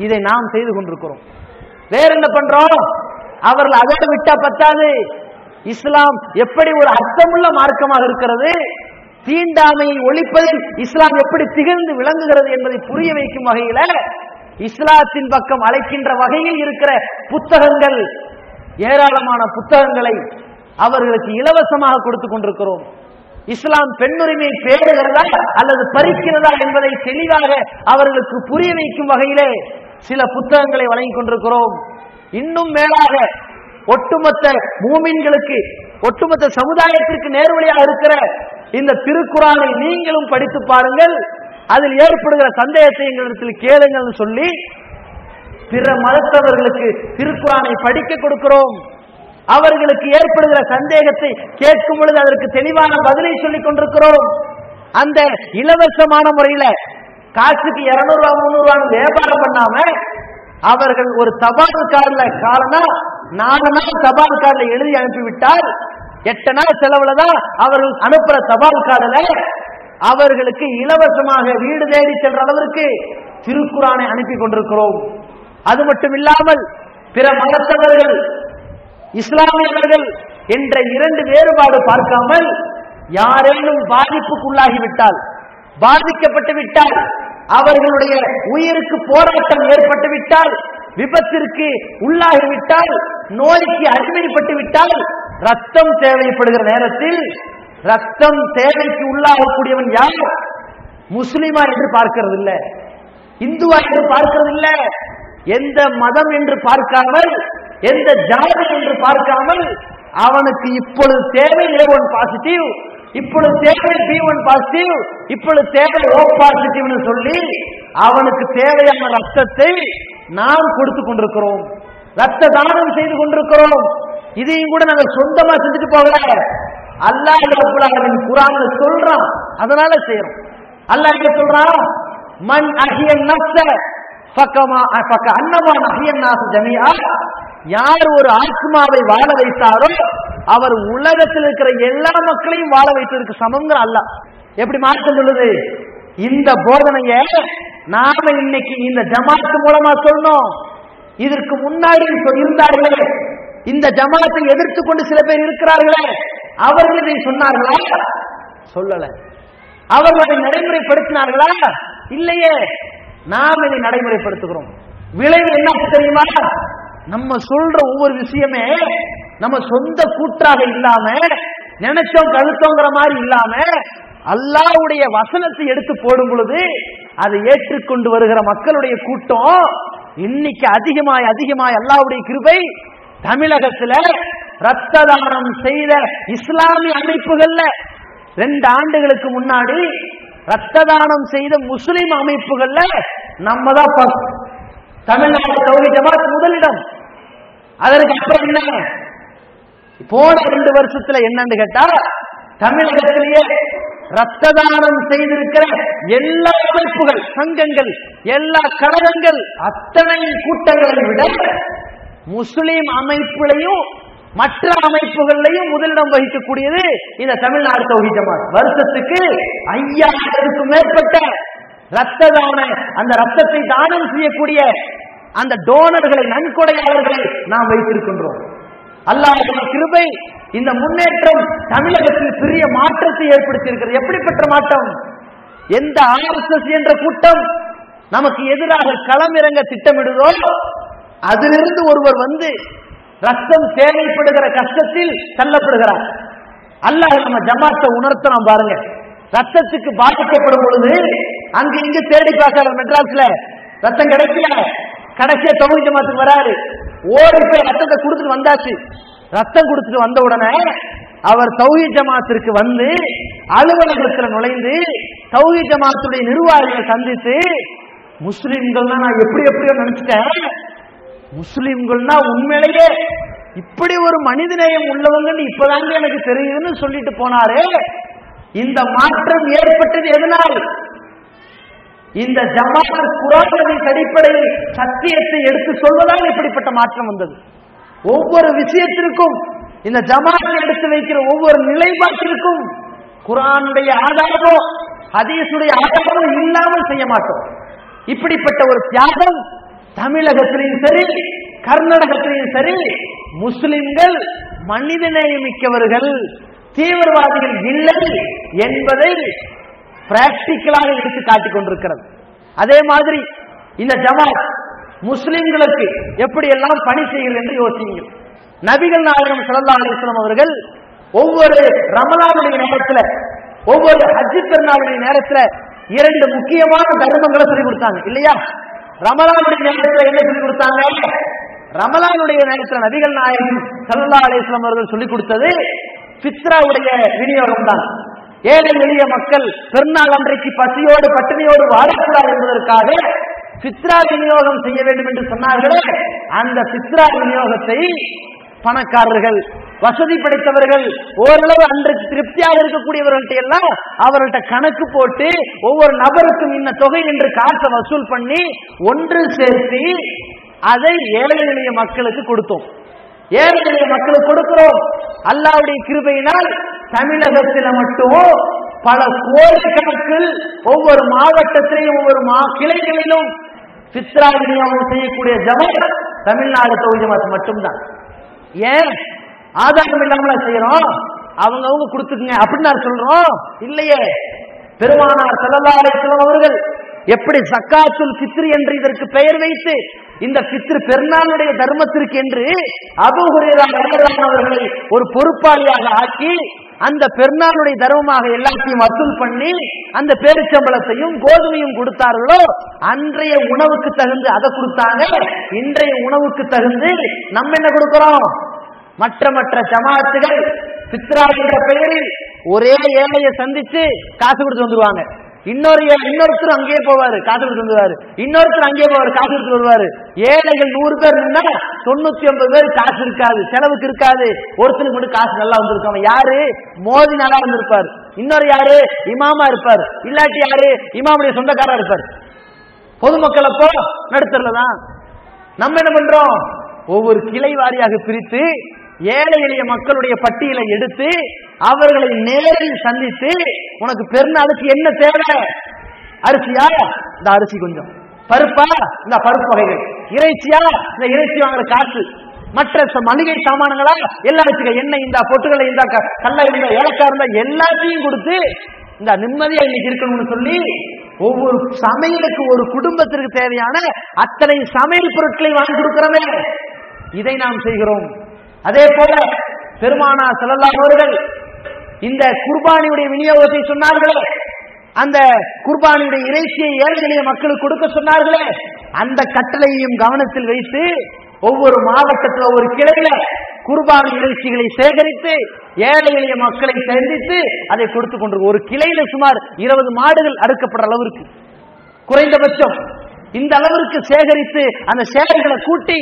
இதை நாம் செய்து கொண்டிருக்கிறோம். வேற என்ன பண்றோம்? அவர்கள் அதோடு விட்டா பத்தாது, இஸ்லாம் எப்படி ஒரு அர்த்தமுள்ள மார்க்கமாக இருக்கிறது, தீண்டாமையை ஒழிப்பதில் இஸ்லாம் எப்படி திகழ்ந்து விளங்குகிறது என்பதை புரிய வைக்கும் வகையில இஸ்லாத்தின் பக்கம் அழைக்கின்ற வகையில் இருக்கிற புத்தகங்கள், ஏராளமான புத்தகங்களை அவர்களுக்கு இலவசமாக கொடுத்துக் கொண்டிருக்கிறோம். இஸ்லாம் பெண்ணுரிமையை பேணுகிறதா அல்லது பறிக்கிறதா என்பதை தெளிவாக அவர்களுக்கு புரிய வைக்கும் வகையிலே சில புத்தகங்களை வழங்கிக் கொண்டிருக்கிறோம். இன்னும் மேலாக ஒட்டுமொத்த மூமின்களுக்கு, ஒட்டுமொத்த சமுதாயத்திற்கு நேர்வழியாக இருக்கிற இந்த திருக்குர்ஆனை நீங்களும் படித்து பாருங்கள், அதில் ஏற்படுகிற சந்தேகத்தை எங்களிடத்தில் கேளுங்கள் சொல்லி பிற மதத்தவர்களுக்கு திருக்குர்ஆனை படிக்க கொடுக்கிறோம். அவர்களுக்கு ஏற்படுகிற சந்தேகத்தை கேட்கும் பொழுது அதற்கு தெளிவான பதிலை சொல்லிக் கொண்டிருக்கிறோம். அந்த இலவசமான முறையில காசுக்கு 200 ரூபாய் 300 ரூபாய் வியாபாரம் பண்ணாம அவர்கள் ஒரு தபால் கார்ல காலனா 4 நாள் தபால் கார்ல எழுதி அனுப்பிவிட்டால் 8 நாள் செலவுல தான் அவர்கள் அனுப்புற தபால் கார்டுல அவர்களுக்கு இலவசமாக வீடு தேடி சென்ற அளவிற்கு திருக்குர்ஆனை அனுப்பி கொண்டிருக்கிறோம். அது மட்டும் இல்லாமல் பிற மதத்தவர்கள், இஸ்லாமியர்கள் என்ற 2 வேறுபாடு பார்க்காமல் யாரேனும் பாதிப்புக்குள்ளாகிவிட்டால், பாதிக்கப்பட்டு விட்டால், அவர்களுடைய உயிருக்கு போராட்டம் ஏற்பட்டு விட்டால், விபத்திற்கு உள்ளாகிவிட்டால், நோய்க்கு அடிமைப்பட்டு விட்டால், ரத்தம் தேவைப்படுகிற நேரத்தில் ரத்தம் தேவைக்கு உள்ளாகக்கூடியவன் யார்? முஸ்லிமா என்று பார்க்கிறது இல்ல, இந்துவா என்று பார்க்கிறது இல்ல, எந்த மதம் என்று பார்க்காமல், எந்த ஜாதி என்று பார்க்காமல் அவனுக்கு இப்பொழுது தேவை A1 பாசிட்டிவ், இப்பொழுது தேவை B1 பாசிட்டிவ், இப்பொழுது தேவை O பாசிட்டிவ்னு சொல்லி அவனுக்கு தேவையான ரத்தத்தை நாம் கொடுத்து கொண்டிருக்கிறோம், ரத்த தானம் செய்து கொண்டிருக்கிறோம். இதையும் கூட நாங்கள் சொந்தமா செஞ்சுட்டு போகல, அல்லாஹ் ரப்பல் ஆலமீன் குர்ஆன்ல சொல்றான், அதனால செய்யறோம். அல்லாஹ் என்ன சொல்றான்? மன் அஹிய நஃப்ஸ யார் ஒரு ஆத்மாவை வாழ வைத்தாரோ அவர் உலகத்தில் இருக்கிற எல்லா மக்களையும் வாழ வைத்ததற்கு சமங்கிற அல்லாஹ். எப்படி மாற்றம் சொல்லுது? இந்த போதனைய நாம இன்னைக்கு இந்த ஜமாத்து மூலமா சொல்லணும். இதற்கு முன்னாடி இருந்தார்களே, இந்த ஜமாத்தை எதிர்த்து கொண்டு சில பேர் இருக்கிறார்களே, அவர்கள் இதை சொன்னார்களா? சொல்லல. அவர்களை நடைமுறைப்படுத்தினார்களா? இல்லையே. நாம் இதை நடைமுறைப்படுத்துகிறோம். விளைவு என்ன தெரியுமா? நம்ம சொல்ற ஒவ்வொரு விஷயமே நம்ம சொந்த கூற்றாக இல்லாம, நினைச்சோம் கழுத்தோங்கிற மாதிரி இல்லாம, அல்லாஹ்வுடைய வசனத்தை எடுத்து போடும் பொழுது அதை ஏற்றுக்கொண்டு வருகிற மக்களுடைய கூட்டம் இன்னைக்கு அதிகமாய் அல்லாஹ்வுடைய கிருபை தமிழகத்துல ரத்த தானம் செய்த இஸ்லாமிய அமைப்புகள்ல 2 ஆண்டுகளுக்கு முன்னாடி ரத்த தானம் செய்த முஸ்லிம் அமைப்புகள்ல நம்ம தான் தமிழ்நாடு தௌஹீத் ஜமாத் முதலிடம். அதற்கு அப்புறம் என்ன? போன 2 வருஷத்துல என்னன்னு கேட்டா, தமிழகத்திலேயே ரத்த தானம் செய்திருக்கிற எல்லா அமைப்புகள், சங்கங்கள், எல்லா கழகங்கள், அத்தனை கூட்டங்களை விட முஸ்லிம் அமைப்புகளையும் மற்ற அமைப்புகளையும் முதலிடம் வகிக்கக்கூடியது இந்த தமிழ்நாடு தௌஹீத் ஜமாத். வருஷத்துக்கு 5000க்கும் மேற்பட்ட ரத்த தான, அந்த ரத்தத்தை தானம் செய்யக்கூடிய அந்த டோனர்களை, நன்கொடையாளர்களை நாம் வைத்திருக்கின்றோம். அல்லாஹ்வுடைய கிருபை, இந்த முன்னேற்றம் தமிழகத்தில் பெரிய மாற்றத்தை ஏற்படுத்தியிருக்கிறது. எப்படிப்பட்ட மாற்றம்? எந்த RSS என்ற கூட்டம் நமக்கு எதிராக களமிறங்க திட்டமிடுதோ அதிலிருந்து ஒருவர் வந்து ரத்தம் தேவைப்படுகிற கஷ்டத்தில் தள்ளப்படுகிறார். அல்லாஹ் நம்ம ஜமாத்தை உணர்த்தலாம் பாருங்க. ரத்தத்துக்கு பாதிக்கப்படும் பொழுது அங்க இங்கு தேடி பார்க்கிறார். மெட்ராஸ்ல ரத்தம் கிடைக்கல, கடைசியா தௌஹீத் ஜமாத்துக்கு வராரு. ஓடி போய் ரத்தத்தை கொடுத்துட்டு வந்தாச்சு. ரத்தம் கொடுத்துட்டு வந்த உடனே அவர் தௌஹீத் ஜமாத்திற்கு வந்து அலுவலகத்தில் நுழைந்து தௌஹீத் ஜமாத்துடைய நிர்வாகிகளை சந்தித்து, முஸ்லிம்கள்னா நான் எப்படியோ நினைச்சிட்டேன், முஸ்லிம்கள்னா உண்மையிலேயே இப்படி ஒரு மனிதநேயம் உள்ளவங்கன்னு இப்பதாங்க எனக்கு தெரியுதுன்னு சொல்லிட்டு போனாரு. இந்த மாற்றம் ஏற்பட்டது எதனால்? இந்த ஜமாத் குர்ஆனின் அடிப்படையில் சத்தியத்தை எடுத்து சொல்வதால் இப்படிப்பட்ட மாற்றம் வந்தது. ஒவ்வொரு விஷயத்திற்கும் இந்த ஜமாத் எடுத்து வைக்கிற ஒவ்வொரு நிலைப்பாட்டிற்கும் குர்ஆனுடைய ஆதாரமோ ஹதீஸுடைய ஆதாரமோ இல்லாமல் செய்ய மாட்டோம். இப்படிப்பட்ட ஒரு தியாகம் தமிழகத்திலும் சரி, கர்நாடகத்திலும் சரி, முஸ்லிம்கள் மனிதநேயமிக்கவர்கள், தீவிரவாதிகள் இல்லை என்பதை பிராக்டிக்கலாக எடுத்து காட்டிக் கொண்டிருக்கிறது. அதே மாதிரி இந்த ஜமாத் முஸ்லிம்களுக்கு எப்படி எல்லாம் பணி செய்கிறது என்று யோசிங்கள். நபிகள் நாயகம் ஸல்லல்லாஹு அலைஹி வஸல்லம் அவர்கள் ஒவ்வொரு ரமலானுடைய நேரத்தில், ஒவ்வொரு ஹஜ் பெருநாளுடைய நேரத்தில் 2 முக்கியமான தர்மங்களை சொல்லிக் கொடுத்தாங்க இல்லையா? ரமலானுடைய நேரத்தில் என்ன சொல்லிக் கொடுத்தாங்க? ரமலானுடைய நேரத்தில் நபிகள் நாயகம் ஸல்லல்லாஹு அலைஹி வஸல்லம் அவர்கள் சொல்லிக் கொடுத்தது ஃபித்ராவுடைய விநியோகம் தான். ஏழை எளிய மக்கள் பெருநாள் அன்றைக்கு பசியோடு பட்டினியோடு வாழக்கூடாது என்பதற்காக ஃபித்ரா விநியோகம் செய்ய வேண்டும் என்று சொன்னார்களே, அந்த ஃபித்ரா விநியோகத்தை பணக்காரர்கள், வசதி படைத்தவர்கள், ஓரளவு அன்றைக்கு திருப்தியாக இருக்கக்கூடியவர்கள்ட்ட எல்லாம் அவர்கள்ட்ட கணக்கு போட்டு ஒவ்வொரு நபருக்கும் இந்த தொகை என்று காசை வசூல் பண்ணி ஒன்று சேர்த்து அதை ஏழை எளிய மக்களுக்கு கொடுத்தோம். ஏழை எளிய மக்களுக்கு கொடுக்கிறோம். அல்லாஹ்வுடைய கிருபையினால் தமிழகத்தில் மட்டும் பல கோடிக்கணக்கில் ஒவ்வொரு மாவட்டத்திலையும் ஒவ்வொரு கிளைகளிலும் ஃபித்ரா விநியோகம் செய்யக்கூடிய ஜமாத் தமிழ்நாடு தௌஹீத் ஜமாத் மட்டும்தான். ஏன் ஆதாரம் இல்லாமல செய்யறோம்? அவங்க கொடுத்துக்குங்க அப்படின்னு சொல்றோம் இல்லையே. பெருமானார் ஸல்லல்லாஹு அலைஹி வஸல்லம் அவர்கள் எப்படி ஸகாத்துல் ஃபித்ர் என்று இதற்கு பெயர் வைத்து இந்த ஃபித்ர் பெருநாளுடைய தர்மத்திற்கு என்று அபூ ஹுரைரா ரலியல்லாஹு அவர்களை ஒரு பொறுப்பாளியாக ஆக்கி அந்த பெருநாளுடைய தர்மமாக எல்லாத்தையும் வசூல் பண்ணி அந்த பேரிச்சம்பளத்தையும் கோதுமையும் கொடுத்தார்களோ, அன்றைய உணவுக்கு தகுந்து அதை கொடுத்தாங்க. இன்றைய உணவுக்கு தகுந்து நம்ம என்ன கொடுக்கிறோம்? மற்ற ஜமாத்துகள் ஃபித்ரா என்ற பெயரில் ஒரே ஏழையை சந்திச்சு காசு கொடுத்து வந்துருவாங்க. இன்னொருத்தர் அங்கேயே போவாரு, காசு கொடுத்து வந்துருவாரு. இன்னொருத்தர் அங்கேயே போவாரு, காசு கொடுத்து வருவாரு. ஏழைகள் 100 பேர் இருந்தா 99 பேர் காசு இருக்காது, செலவுக்கு இருக்காது. ஒருத்தருக்கு மட்டும் காசு நல்லா வந்திருக்காங்க. யாரு? மோதி நல்லா வந்திருப்பார். இன்னொரு யாரு? இமாமா இருப்பார். இல்லாட்டி யாரு? இமாமுடைய சொந்தக்காரா இருப்பார். பொதுமக்கள் அப்போ நடுத்தரல தான். நம்ம என்ன பண்றோம்? ஒவ்வொரு கிளை வாரியாக பிரித்து ஏழை எளிய மக்களுடைய பட்டியலை எடுத்து அவர்களை நேரில் சந்தித்து, உனக்கு பெருநாளுக்கு என்ன தேவை? அரிசியா? இந்த அரிசி கொஞ்சம். பருப்பா? இந்த பருப்பு வகைகள். இறைச்சியா? இந்த இறைச்சி வாங்குற காசு. மற்ற மளிகை சாமான்களா? எல்லாத்துக்கும் எண்ணெய் இந்த பொட்டுகளை இந்த கல்ல இருந்த ஏலக்காய் இருந்தா எல்லாத்தையும் கொடுத்து இந்த நிம்மதியா இன்னைக்கு இருக்கணும்னு சொல்லி ஒவ்வொரு சமையலுக்கு ஒரு குடும்பத்திற்கு தேவையான அத்தனை சமையல் பொருட்களை வாங்கி கொடுக்கிறோமே, இதை நாம் செய்கிறோம். அதே போல பெருமானார் ஸல்லல்லாஹு அலைஹி அவர்கள் இந்த குர்பானியுடைய விநியோகத்தை சொன்னார்களே, அந்த குர்பானியுடைய இறைச்சியை ஏழை எளிய மக்களுக்கு கொடுக்க சொன்னார்களே, அந்த கட்டளையையும் கவனத்தில் வைத்து ஒவ்வொரு மாவட்டத்தில் ஒவ்வொரு கிளையில குர்பானி இறைச்சிகளை சேகரித்து ஏழை எளிய மக்களை சந்தித்து அதை கொடுத்து கொண்டு ஒரு கிளையில சுமார் 20 மாடுகள் அறுக்கப்படுற அளவிற்கு குறைந்தபட்சம் இந்த அளவிற்கு சேகரித்து அந்த சேவைகளை கூட்டி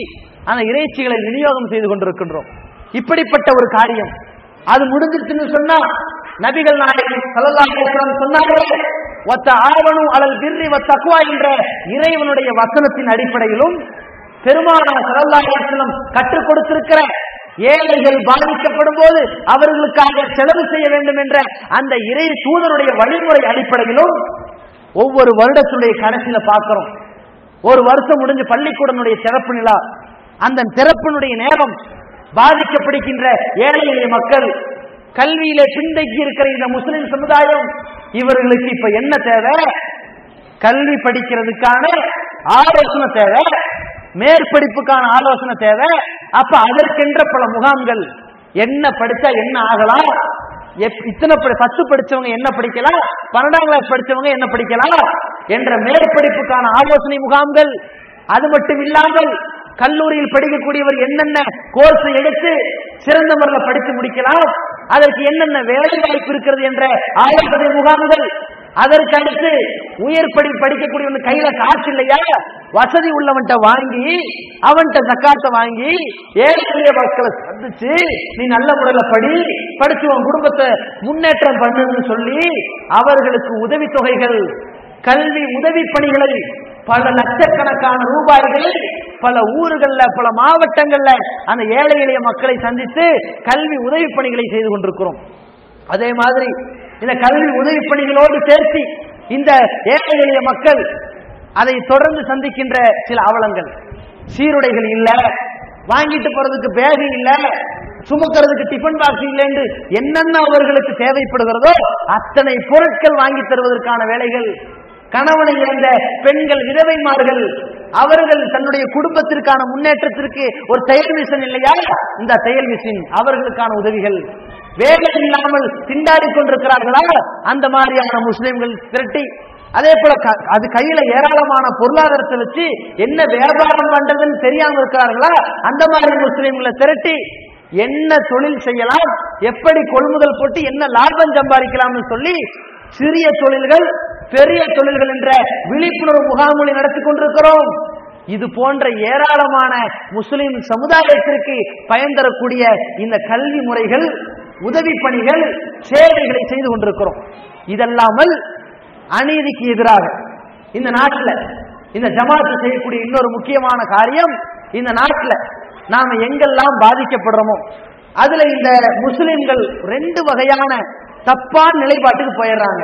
அந்த இறைச்சிகளை விநியோகம் செய்து கொண்டிருக்கின்றோம். இப்படிப்பட்ட ஒரு காரியம் அது முடிஞ்சிருச்சுன்னு சொன்னா நபிகள் நாயகம் ஸல்லல்லாஹு அலைஹி வஸல்லம் சொன்னார்கள், வத்தஆவனு அலல் பிர்ரி வத்தக்வா என்ற இறைவனுடைய வசனத்தின் அடிப்படையிலும் பெருமானார் ஸல்லல்லாஹு அலைஹி வஸல்லம் கற்றுக் கொடுத்திருக்கிற ஏழைகள் பாதிக்கப்படும் போது அவர்களுக்காக செலவு செய்ய வேண்டும் என்ற அந்த இறை தூதருடைய வழிமுறை அடிப்படையிலும் ஒவ்வொரு வருடத்துடைய கடைசியில பார்க்கிறோம். ஒரு வருஷம் முடிஞ்சு பள்ளிக்கூடனுடைய திறப்பு நிலா, அந்த திறப்பினுடைய நேரம் பாதிக்கப்படுகின்ற ஏழை எளிய மக்கள், கல்வியிலே பின்தங்கி இருக்கிற இந்த முஸ்லிம் சமுதாயம், இவர்களுக்கு இப்ப என்ன தேவை? கல்வி படிக்கிறதுக்கான ஆலோசனை தேவை, மேற்படிப்புக்கான ஆலோசனை தேவை. அப்ப அதற்கென்ற பல முகாம்கள், என்ன படிச்சா என்ன ஆகலாம், இத்தனை 10 படிச்சவங்க என்ன படிக்கலாம், 12ஆம் கிளாஸ் படிச்சவங்க என்ன படிக்கலாம் என்ற மேற்படிப்புக்கான ஆலோசனை முகாம்கள். அது மட்டும் இல்லாமல் கல்லூரியில் படிக்கக்கூடியவர் என்னென்ன கோர்ஸ் எடுத்து சிறந்த முறையில் படித்து முடிக்கலாம், அதற்கு என்னென்ன வேலை வாய்ப்பு இருக்கிறது என்ற ஆலோசனை முகாம்கள். அதற்கு அடுத்து உயர் படிக்கக்கூடியவன் கையில காசு இல்லையா, வசதி உள்ளவன்ட்ட வாங்கி அவன்கிட்ட ஜக்காத்தை வாங்கி ஏழை மக்களை சந்திச்சு நீ நல்ல முறையில படிச்சு உன் குடும்பத்தை முன்னேற்றம் பண்ணுன்னு சொல்லி அவர்களுக்கு உதவி தொகைகள், கல்வி உதவி பணிகளை பல லட்சக்கணக்கான ரூபாய்களை பல ஊர்கள்ல பல மாவட்டங்கள்ல அந்த ஏழை எளிய மக்களை சந்தித்து கல்வி உதவி பணிகளை செய்து கொண்டிருக்கிறோம். அதே மாதிரி இந்த கல்வி உதவி பணிகளோடு சேர்த்து இந்த ஏழை எளிய மக்கள் அதை தொடர்ந்து சந்திக்கின்ற சில அவலங்கள், சீருடைகள் இல்ல, வாங்கிட்டு போறதுக்கு பேக் இல்ல, சுமக்கிறதுக்கு டிஃபன் பாக்ஸ் இல்லை என்று என்னென்ன அவர்களுக்கு தேவைப்படுகிறதோ அத்தனை பொருட்கள் வாங்கி தருவதற்கான வேலைகள், கணவனை இழந்த பெண்கள் விதவைமார்கள் அவர்கள் தன்னுடைய குடும்பத்திற்கான முன்னேற்றத்திற்கு ஒரு தையல் மிஷின் இல்லையா, இந்த தையல் மிஷின் அவர்களுக்கான உதவிகள், வேலை இல்லாமல் திண்டாடி கொண்டிருக்கிறார்களா அந்த மாதிரியான முஸ்லிம்கள் திரட்டி, அதே போல அது கையில ஏராளமான பொருளாதாரத்தை வச்சு என்ன வியாபாரம் பண்றதுன்னு தெரியாம இருக்கிறார்களா அந்த மாதிரி முஸ்லிம்களை திரட்டி என்ன தொழில் செய்யலாம், எப்படி கொள்முதல் போட்டு என்ன லாபம் சம்பாதிக்கலாம்னு சொல்லி சிறிய தொழில்கள் பெரிய தொழில்கள் என்ற விழிப்புணர்வு முகாம்களை நடத்தி கொண்டிருக்கிறோம். இது போன்ற ஏராளமான முஸ்லிம் சமுதாயத்திற்கு பயன் தரக்கூடிய இந்த கல்வி முறைகள், உதவி பணிகள், சேவைகளை செய்து கொண்டிருக்கிறோம். இதல்லாமல் அநீதிக்கு எதிராக இந்த நாட்டில் இந்த ஜமாத்து செய்யக்கூடிய இன்னொரு முக்கியமான காரியம், இந்த நாட்டில் நாம எங்கெல்லாம் பாதிக்கப்படுறோமோ அதுல இந்த முஸ்லிம்கள் 2 வகையான தப்பான நிலைப்பாட்டுக்கு போயிடுறாங்க.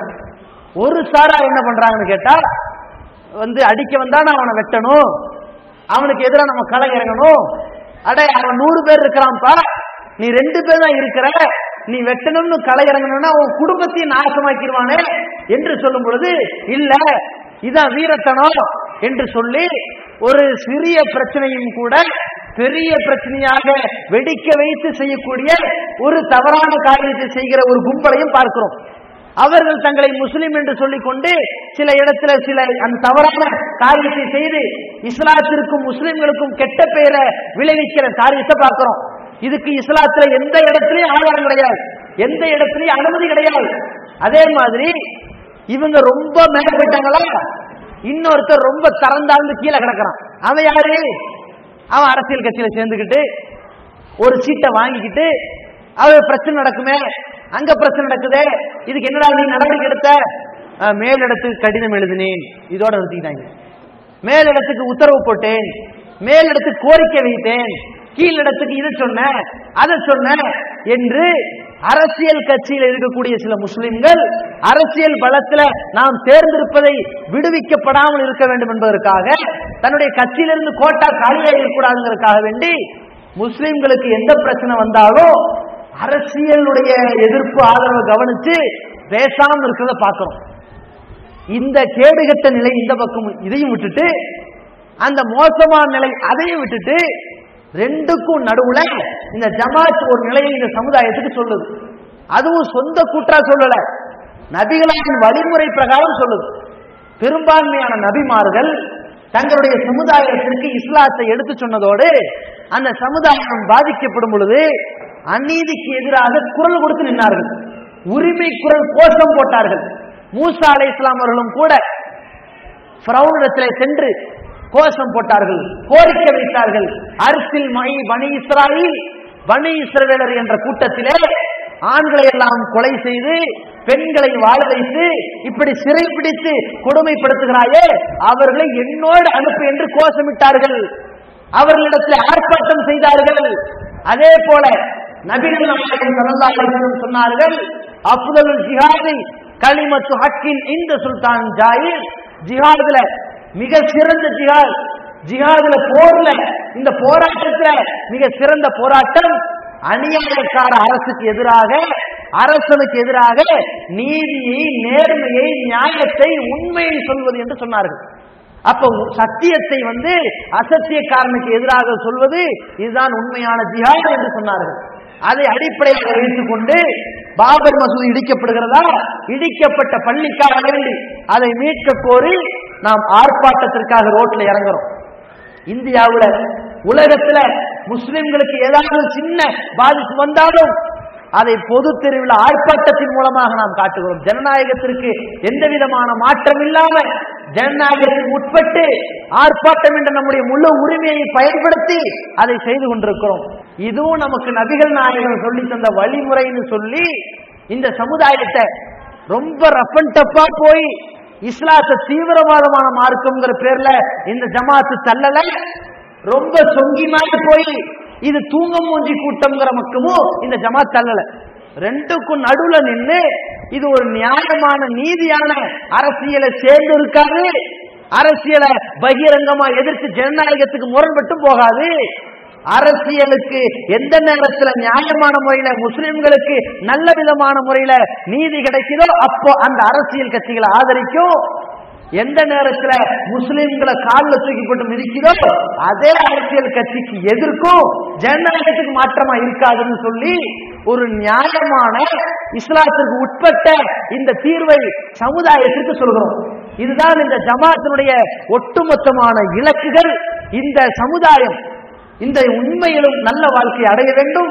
ஒரு சாரா என்ன பண்றாங்கன்னு கேட்டா, அடிக்க வந்தா நான் அவனை வெட்டணும், அவனுக்கு எதிராக நம்ம களை இறங்கணும், அடே அவன் 100 பேர் இருக்கிறான்ப்பா, நீ 2 பேர் தான் இருக்கிற, நீ வெட்டணும்னு களை இறங்கணும்னா உன் குடும்பத்தையும் நாசமாக்கிடுவானே என்று சொல்லும் பொழுது, இல்ல இதான் வீரத்தனம் என்று சொல்லி ஒரு சிறிய பிரச்சனையும் கூட பெரிய பிரச்சனையாக வெடிக்க வைத்து செய்யக்கூடிய ஒரு தவறான காரியத்தை செய்கிற ஒரு கும்பலையும் பார்க்கிறோம். அவர்கள் தங்களை முஸ்லிம் என்று சொல்லிக் கொண்டு சில இடத்துல சில அந்த தவறான காரியத்தை செய்து இஸ்லாத்திற்கும் முஸ்லிம்களுக்கும் கெட்ட பெயரை விளைவிக்கிற காரியத்தை பார்க்கிறோம். இதுக்கு இஸ்லாத்துல எந்த இடத்துலயும் ஆதாரம் கிடையாது, எந்த இடத்துலயும் அனுமதி கிடையாது. அதே மாதிரி இவங்க ரொம்ப மேல போயிட்டாங்களா, இன்னொருத்தர் ரொம்ப தரந்தாழ்ந்து கீழே கிடக்கிறான். அவன் யாரு? அவன் அரசியல் கட்சியில சேர்ந்துக்கிட்டு ஒரு சீட்டை வாங்கிக்கிட்டு அவன் பிரச்சனை நடக்குமே, அங்க பிரச்சனை நடக்குதே, இதுக்கு என்னடா நீ நடவடிக்கை எடுத்த, மேலிடத்துக்கு கடிதம் எழுதினேன், இதோட நிறுத்திக்கிட்டாங்க. மேலிடத்துக்கு உத்தரவு போட்டேன், மேலிடத்துக்கு கோரிக்கை வைத்தேன், கீழிடத்துக்கு இதை சொன்னேன் அதை சொன்னேன் என்று அரசியல் கட்சியில் இருக்கக்கூடிய சில முஸ்லிம்கள் அரசியல் பலத்துல நாம் தேர்ந்தெடுப்பதை விடுவிக்கப்படாமல் இருக்க வேண்டும் என்பதற்காக, தன்னுடைய கட்சியிலிருந்து கோட்டா காலியாக இருக்கக்கூடாதுங்கிறதுக்காக வேண்டி முஸ்லிம்களுக்கு எந்த பிரச்சனை வந்தாலும் அரசியலுடைய எதிர்ப்பு ஆதரவை கவனிச்சு பேசாமல் இருக்கிறத பார்க்கிறோம். இந்த கேடுகட்ட நிலை இந்த பக்கம் இதையும் விட்டுட்டு, அந்த மோசமான நிலை அதையும் விட்டுட்டு, ரெண்டுக்கும் நடுவுல இந்த ஜமாத் ஒரு நிலையை இந்த சமுதாயத்துக்கு சொல்லுது. அதுவும் சொந்த கூற்றா சொல்லல, நபிகளின் வழிமுறை பிரகாரம் சொல்லுது. பெரும்பான்மையான நபிமார்கள் தங்களுடைய சமுதாயத்திற்கு இஸ்லாத்தை எடுத்து சொன்னதோடு அந்த சமுதாயம் பாதிக்கப்படும் பொழுது அநீதிக்கு எதிராக குரல் கொடுத்து நின்றார்கள், உரிமை குரல் கோஷம் போட்டார்கள். மூசா அலைஹிஸ்ஸலாம் அவர்களும் கூட ஃபிரௌனிடத்திலே சென்று கோஷம் போட்டார்கள், கோரிக்கை வைத்தார்கள். அர்சில் மை பனி இஸ்ராயீல், பனி இஸ்ரவேலர் என்ற கூட்டத்திலே ஆண்களை எல்லாம் கொலை செய்து பெண்களை வாழ வைத்து இப்படி சிறைப்பிடித்து கொடுமைப்படுத்துகிறாயே, அவர்களை என்னோடு அனுப்பு என்று கோஷமிட்டார்கள். அவர்களிடத்தில் ஆர்ப்பாட்டம் செய்தார்கள். அதே போல நபிகள் நாயகம் ஸல்லல்லாஹு அலைஹி வஸல்லம் சொன்னார்கள், அஃதலுல் ஜிஹாதி கலிமத்து ஹக்கின் இந்த சுல்தான் ஜாயிர். ஜிஹாதுல மிக சிறந்த ஜிஹாத், ஜிஹாதுல போர்ல, இந்த போராட்டத்துல மிக சிறந்த போராட்டம் அநியாயக்கார அரசுக்கு எதிராக, அரசனுக்கு எதிராக நீதியை, நேர்மையை, நியாயத்தை, உண்மையை சொல்வது என்று சொன்னார்கள். அப்ப சத்தியத்தை அசத்தியக்காரனுக்கு எதிராக சொல்வது இதுதான் உண்மையான ஜிஹாத் என்று சொன்னார்கள். அதை அடிப்படையாக வைத்துக் கொண்டு பாபர் மசூதி இடிக்கப்படுகிறதா, இடிக்கப்பட்ட பள்ளிக்காக வேண்டி அதை மீட்க கோரி நாம் ஆர்ப்பாட்டத்திற்காக ரோட்ல இறங்குறோம். இந்தியாவுல, உலகத்துல முஸ்லிம்களுக்கு ஏதாவது சின்ன பாதிப்பு வந்தாலும் அதை பொது தெருவில் ஆர்ப்பாட்டத்தின் மூலமாக நாம் காட்டுகிறோம். ஜனநாயகத்திற்கு எந்த விதமான மாற்றம் இல்லாம, ஜனநாயகத்துக்கு உட்பட்டு ஆர்ப்பாட்டம் என்ற நம்முடைய முழு உரிமையை பயன்படுத்தி அதை செய்து கொண்டிருக்கிறோம். இதுவும் நமக்கு நபிகள் நாயகம் சொல்லி தந்த வழிமுறைன்னு சொல்லி இந்த சமுதாயத்தை ரொம்ப ரஃப் அண்ட் டப்பா போய் இஸ்லாத்தை தீவிரவாதமான மார்க்கம்ங்கிற பேர்ல இந்த ஜமாத்து தள்ளல, ரொம்ப சொங்கி மாதிரி போய் இது தூங்க மூஞ்சி கூட்டம்ங்கிற மக்கமும் இந்த ஜமாத் தள்ளல. ரெண்டுக்கும் நடுவுல நின்று இது ஒரு நியாயமான நீதியான அரசியலை சேர்ந்து இருக்காது, அரசியலை பகிரங்கமா எதிர்த்து ஜனநாயகத்துக்கு முரண்பட்டு போகாது. அரசியலுக்கு எந்த நேரத்துல நியாயமான முறையில முஸ்லிம்களுக்கு நல்ல விதமான முறையில நீதி கிடைக்குதோ அப்போ அந்த அரசியல் கட்சிகளை ஆதரிக்கும். எந்த நேரத்துல முஸ்லிம்களை காலில் தூக்கி போட்டு மிதிக்குதோ அதே அரசியல் கட்சிக்கு எதிர்க்கும், ஜனநாயகத்துக்கு மாற்றமா இருக்காதுன்னு சொல்லி ஒரு நியாயமான இஸ்லாத்திற்கு உட்பட்ட இந்த தீர்வை சமுதாயத்திற்கு சொல்கிறோம். இதுதான் இந்த ஜமாத்தினுடைய ஒட்டுமொத்தமான இலக்குகள். இந்த சமுதாயம் இந்த உண்மையிலும் நல்ல வாழ்க்கை அடைய வேண்டும்,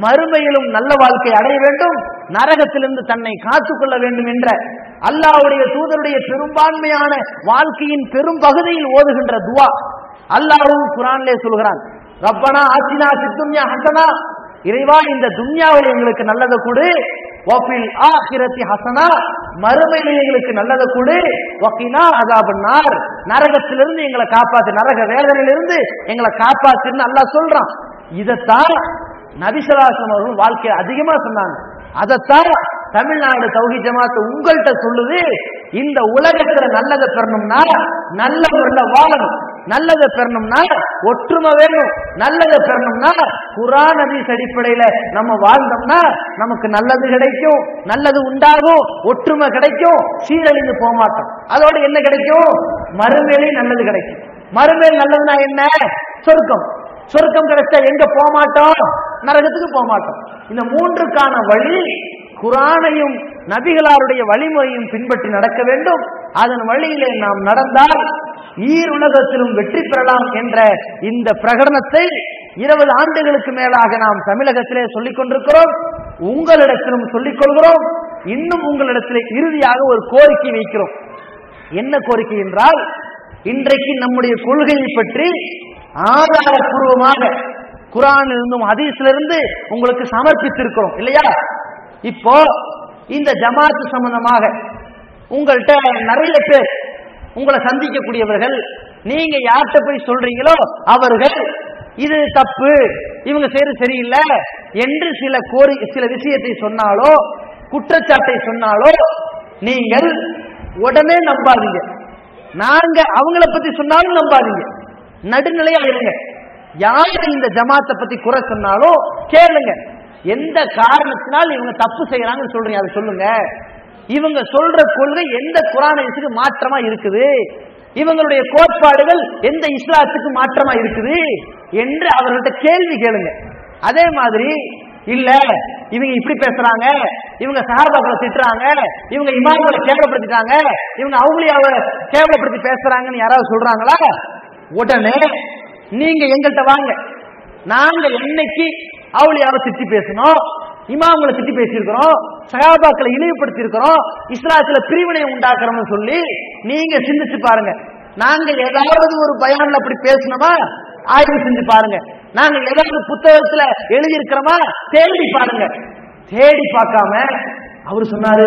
மறுமையிலும் நல்ல வாழ்க்கை அடைய வேண்டும், நரகத்திலிருந்து தன்னை காத்துக்கொள்ள வேண்டும் என்ற அல்லாஹ்வுடைய தூதருடைய பெரும்பான்மையான வாழ்க்கையின் பெரும் பகுதியில் ஓதுகின்ற துவா. அல்லாஹ்வும் குர்ஆனிலே சொல்கிறான், ரப்பனா ஆத்தினா ஃபித் துன்யா ஹஸனா, இறைவா இந்த துன்யாவில் எங்களுக்கு நல்லதை கொடு, வஃபில் ஆখিরাতি ஹஸனா, மறுமையிலே எங்களுக்கு நல்லதை கொடு, வகினா அஸாபன்னார், நரகத்திலிருந்து எங்களை காப்பாத்து, நரக வேதனையிலிருந்து எங்களை காப்பாத்துன்னு அல்லாஹ் சொல்றான். இதத்தான் நபி ஸல்லல்லாஹு அலைஹி வஸல்லம் அவர்கள் வாழ்க்கையை அதிகமா சொன்னாங்க. அதைத்தான் தமிழ்நாடு தௌஹீத் ஜமாத் உங்கள்கிட்ட சொல்லுது. இந்த உலகத்துல நல்லதை பெறணும்னா நல்ல முறையில வாழணும், நல்லதை பெறணும்னா ஒற்றுமை வேணும், நல்லதை பெறணும்னா குர்ஆன் ஹதீஸ் அடிப்படையில நம்ம வாழ்ந்தோம்னா நமக்கு நல்லது கிடைக்கும், நல்லது உண்டாகும், ஒற்றுமை கிடைக்கும், சீரழிந்து போக மாட்டோம். அதோட என்ன கிடைக்கும்? மறுமையிலே நல்லது கிடைக்கும். மறுமையில் நல்லதுன்னா என்ன? சொர்க்கம். சொர்க்கம் கிடைச்சா எங்க போக மாட்டோம்? நரகத்துக்கு போக மாட்டோம். இந்த மூன்றுக்கான வழி குர்ஆனையும் நபிகளாருடைய வழிமுறையும் பின்பற்றி நடக்க வேண்டும். அதன் வழியிலே நாம் நடந்தால் ஈருலகத்திலும் வெற்றி பெறலாம் என்ற இந்த பிரகடனத்தை 20 ஆண்டுகளுக்கு மேலாக நாம் தமிழகத்திலே சொல்லிக் கொண்டிருக்கிறோம், உங்களிடத்திலும் சொல்லிக் கொள்கிறோம். இன்னும் உங்களிடத்திலே இறுதியாக ஒரு கோரிக்கை வைக்கிறோம். என்ன கோரிக்கை என்றால், இன்றைக்கு நம்முடைய கொள்கையை பற்றி ஆதாரபூர்வமாக குர்ஆனிலிருந்தும் ஹதீஸிலிருந்து உங்களுக்கு சமர்ப்பித்திருக்கிறோம் இல்லையா? இப்போ இந்த ஜமாத் சம்பந்தமாக உங்கள்கிட்ட நிறைய பேர், உங்களை சந்திக்கக்கூடியவர்கள், நீங்க யார்கிட்ட போய் சொல்றீங்களோ அவர்கள் இது தப்பு, இவங்க செய்யறது சரியில்லை என்று சில விஷயத்தை சொன்னாலோ குற்றச்சாட்டை சொன்னாலோ நீங்கள் உடனே நம்பாதீங்க. நாங்க அவங்கள பத்தி சொன்னாலும் நம்பாதீங்க, நடுநிலையா இருங்க. யாரு இந்த ஜமாத்தை பத்தி குறை சொன்னாலும் கேளுங்க. எந்த காரணத்தினால் இவங்க தப்பு செய்யறாங்கன்னு சொல்றீங்க அதை சொல்லுங்க. இவங்க சொல்ற கொள்கை எந்த குர்ஆனுக்கு மாற்றமா இருக்குது, இவங்களுடைய கோட்பாடுகள் எந்த இஸ்லாத்துக்கு மாற்றமா இருக்குது என்று அவர்கள்ட்ட கேள்வி கேளுங்க. அதே மாதிரி இல்ல இவங்க இப்படி பேசுறாங்க, இவங்க சஹாபாக்களை திட்டுறாங்க, இவங்க இமாம்களை கேவலப்படுத்திட்டாங்க, இவங்க அவுலியாவை கேவலப்படுத்தி பேசுறாங்கன்னு யாராவது சொல்றாங்களா, உடனே நீங்க எங்கள்கிட்ட வாங்க. நாங்க என்னைக்கு அவுலியாவை திட்டி பேசணும், இமாம்களை திட்டி பேசியிருக்கிறோம், சஹாபாக்களை இழிவுபடுத்தி இருக்கிறோம், இஸ்லாத்துல பிரிவினை உண்டாக்குறோம்னு சொல்லி நீங்க சிந்திச்சு பாருங்க. நாங்க ஏதாவது ஒரு பயான்ல அப்படி பேசணுமா ஆய்வு செஞ்சு பாருங்க. நாங்க ஏதாவது புத்தகத்துல எழுதி இருக்கிறோமா தேடி பாருங்க. தேடி பார்க்காம அவரு சொன்னாரு,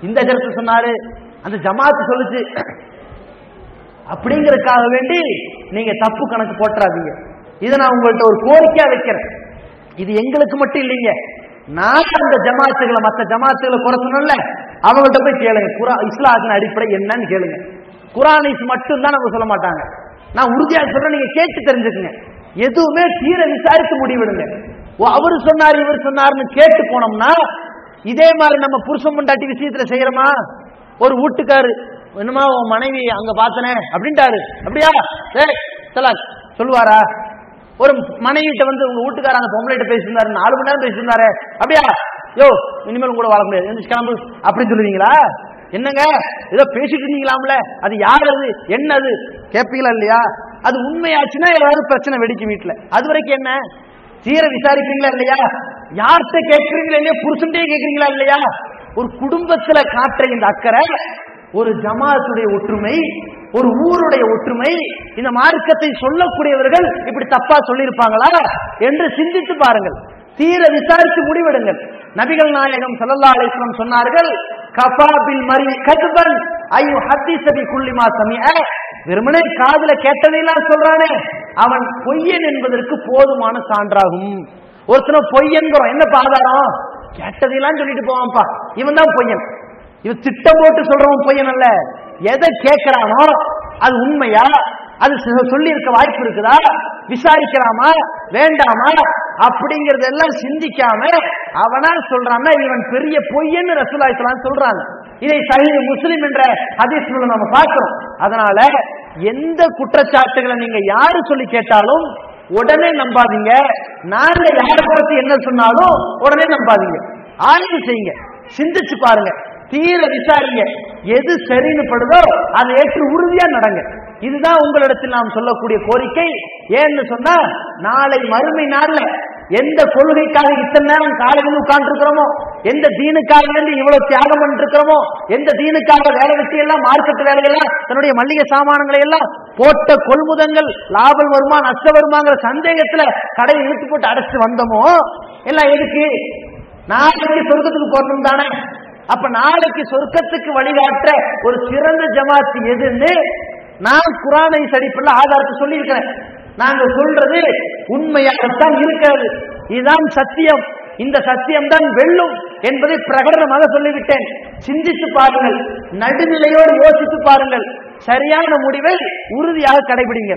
இந்த கருத்து சொன்னாரு, அந்த ஜமாத்து சொல்லுச்சு அப்படிங்கறதுக்காக வேண்டி நீங்க தப்பு கணக்கு போட்டுறாதீங்க. இதை நான் உங்கள்கிட்ட ஒரு கோரிக்கையா வைக்கிறேன். இது எங்களுக்கு மட்டும் இல்லைங்க, நான் அந்த ஜமாத்துகளை மற்ற ஜமாத்துகளை குறை சொன்னல அவங்கள்ட்ட போய் கேளுங்க. இஸ்லாத்தின் அடிப்படை என்னன்னு கேளுங்க. குர்ஆனிஸ் மட்டும் தான் நம்ம சொல்ல மாட்டாங்க. நான் உறுதியாக சொல்றேன், நீங்க கேட்டு தெரிஞ்சுக்குங்க. எதுவுமே தீர விசாரித்து முடிவெடுங்க. அவரு சொன்னார் இவர் சொன்னார்னு கேட்டு போனோம்னா இதே மாதிரி நம்ம புருஷன் பொண்டாட்டி விஷயத்துல செய்யறோமா? ஒரு வீட்டுக்காரு என்னமா உன் மனைவி அங்க பார்த்தனே அப்படின்ட்டாரு, அப்படியா சொல்லுவாரா? ஒரு மனைவிட்ட வந்து உங்க வீட்டுக்கார அந்த பொம்பளைகிட்ட பேசியிருந்தாரு, 4 மணி நேரம் பேசியிருந்தாரு, அப்படியா யோ இனிமேல் கூட வாழ முடியாது கிளம்பு அப்படின்னு சொல்லுவீங்களா? என்னங்க ஏதோ பேசிட்டு இருந்தீங்களாம்ல, அது யார், அது என்னது கேட்பீங்களா இல்லையா? அது உண்மையாச்சுன்னா ஏதாவது பிரச்சனை வெடிக்கும் வீட்டுல. அது வரைக்கும் என்ன தீர விசாரிக்கிறீங்களா இல்லையா? யார்கிட்ட கேட்கறீங்களா இல்லையா? புருஷன்டே கேட்கறீங்களா இல்லையா? ஒரு குடும்பத்துல காட்டுற இந்த அக்கறை, ஒரு ஜமாத்துடைய ஒற்றுமை, ஒரு ஊருடைய ஒற்றுமை, இந்த மார்க்கத்தை சொல்லக்கூடியவர்கள் இப்படி தப்பா சொல்லியிருப்பாங்களா என்று சிந்தித்து பாருங்கள். தீர விசாரித்து முடிவெடுங்கள். நபிகள் நாயகம் ஸல்லல்லாஹு அலைஹி வஸல்லம் சொன்னார்கள், கஃபா பில் மரி கத்பன் ஐயு ஹதீஸ பி குல்லி மா சமிஅ. வெறுமனே காதுல கேட்டதையெல்லாம் சொல்றானே அவன் பொய்யன் என்பதற்கு போதுமான சான்றாகும். ஒருத்தன பொய்யன்கிறோம், என்ன ஆதாரம்? கேட்டதையெல்லாம் சொல்லிட்டு போவான்ப்பா, இவன் தான் பொய்யன். இவன் திட்டம் போட்டு சொல்றவன் பொய்யன் அல்ல. எதை கேட்கிறானோ அது உண்மையா, அது சொல்லி இருக்க வாய்ப்பு இருக்குதா, விசாரிக்கலாமா வேண்டாமா அப்படிங்கறதெல்லாம் சிந்திக்காம அவனா சொல்றான்னா இவன் பெரிய பொய்யன்னு ரசூலுல்லாஹி ஸல்லல்லாஹு அலைஹி வஸல்லம் சொல்றாங்க. இதை சஹீஹ் முஸ்லிம் என்ற ஹதீஸ்ல நம்ம பார்க்கிறோம். அதனால எந்த குற்றச்சாட்டுகளை நீங்க யாரு சொல்லி கேட்டாலும் உடனே நம்பாதீங்க. நாங்க யாரை பத்தி என்ன சொன்னாலும் உடனே நம்பாதீங்க. ஆய்வு செய்யுங்க, சிந்திச்சு பாருங்க, தீர விசாரிங்க. எது சரின்னு படுதோ அதை ஏற்று உறுதியா நடங்க. இதுதான் உங்களிடத்தில் நாம் சொல்லக்கூடிய கோரிக்கை. ஏன்னு சொன்னா நாளை மறுமை நாள்ல எந்த கொள்கைக்காக இத்தனை நேரம் காலையில் உட்கார்ந்து இருக்கிறோமோ, எந்த தீனுக்காக வேண்டி இவ்வளவு தியாகம் பண்ணிட்டு இருக்கிறோமோ, எந்த தீனுக்காக வேலை வெட்டி எல்லாம் மார்க்கெட் வேலைகள்லாம் தன்னுடைய மல்லிகை சாமான்களை எல்லாம் போட்ட கொள்முதங்கள் லாபம் வருமா நஷ்டம் வருமாங்கிற சந்தேகத்துல கடையை இழுத்து போட்டு அடைச்சு வந்தோமோ எல்லாம் எதுக்கு? நாளைக்கு சொர்க்கத்துக்கு போறணும் தானே. அப்ப நாளைக்கு சொர்க்கத்துக்கு வழிகாட்ட ஒரு சிறந்த ஜமாத் எதுன்னு நான் குர்ஆனை அடிப்படையில் ஆதாரத்தை சொல்லி இருக்கிறேன். நாங்க சொல்றது உண்மையாகத்தான் இருக்கிறது. இதுதான் சத்தியம், இந்த சத்தியம் தான் வெல்லும் என்பதை பிரகடனமாக சொல்லிவிட்டேன். சிந்தித்து பாருங்கள், நடுநிலையோடு யோசித்து பாருங்கள், சரியான முடிவை உறுதியாக கடைபிடிங்க.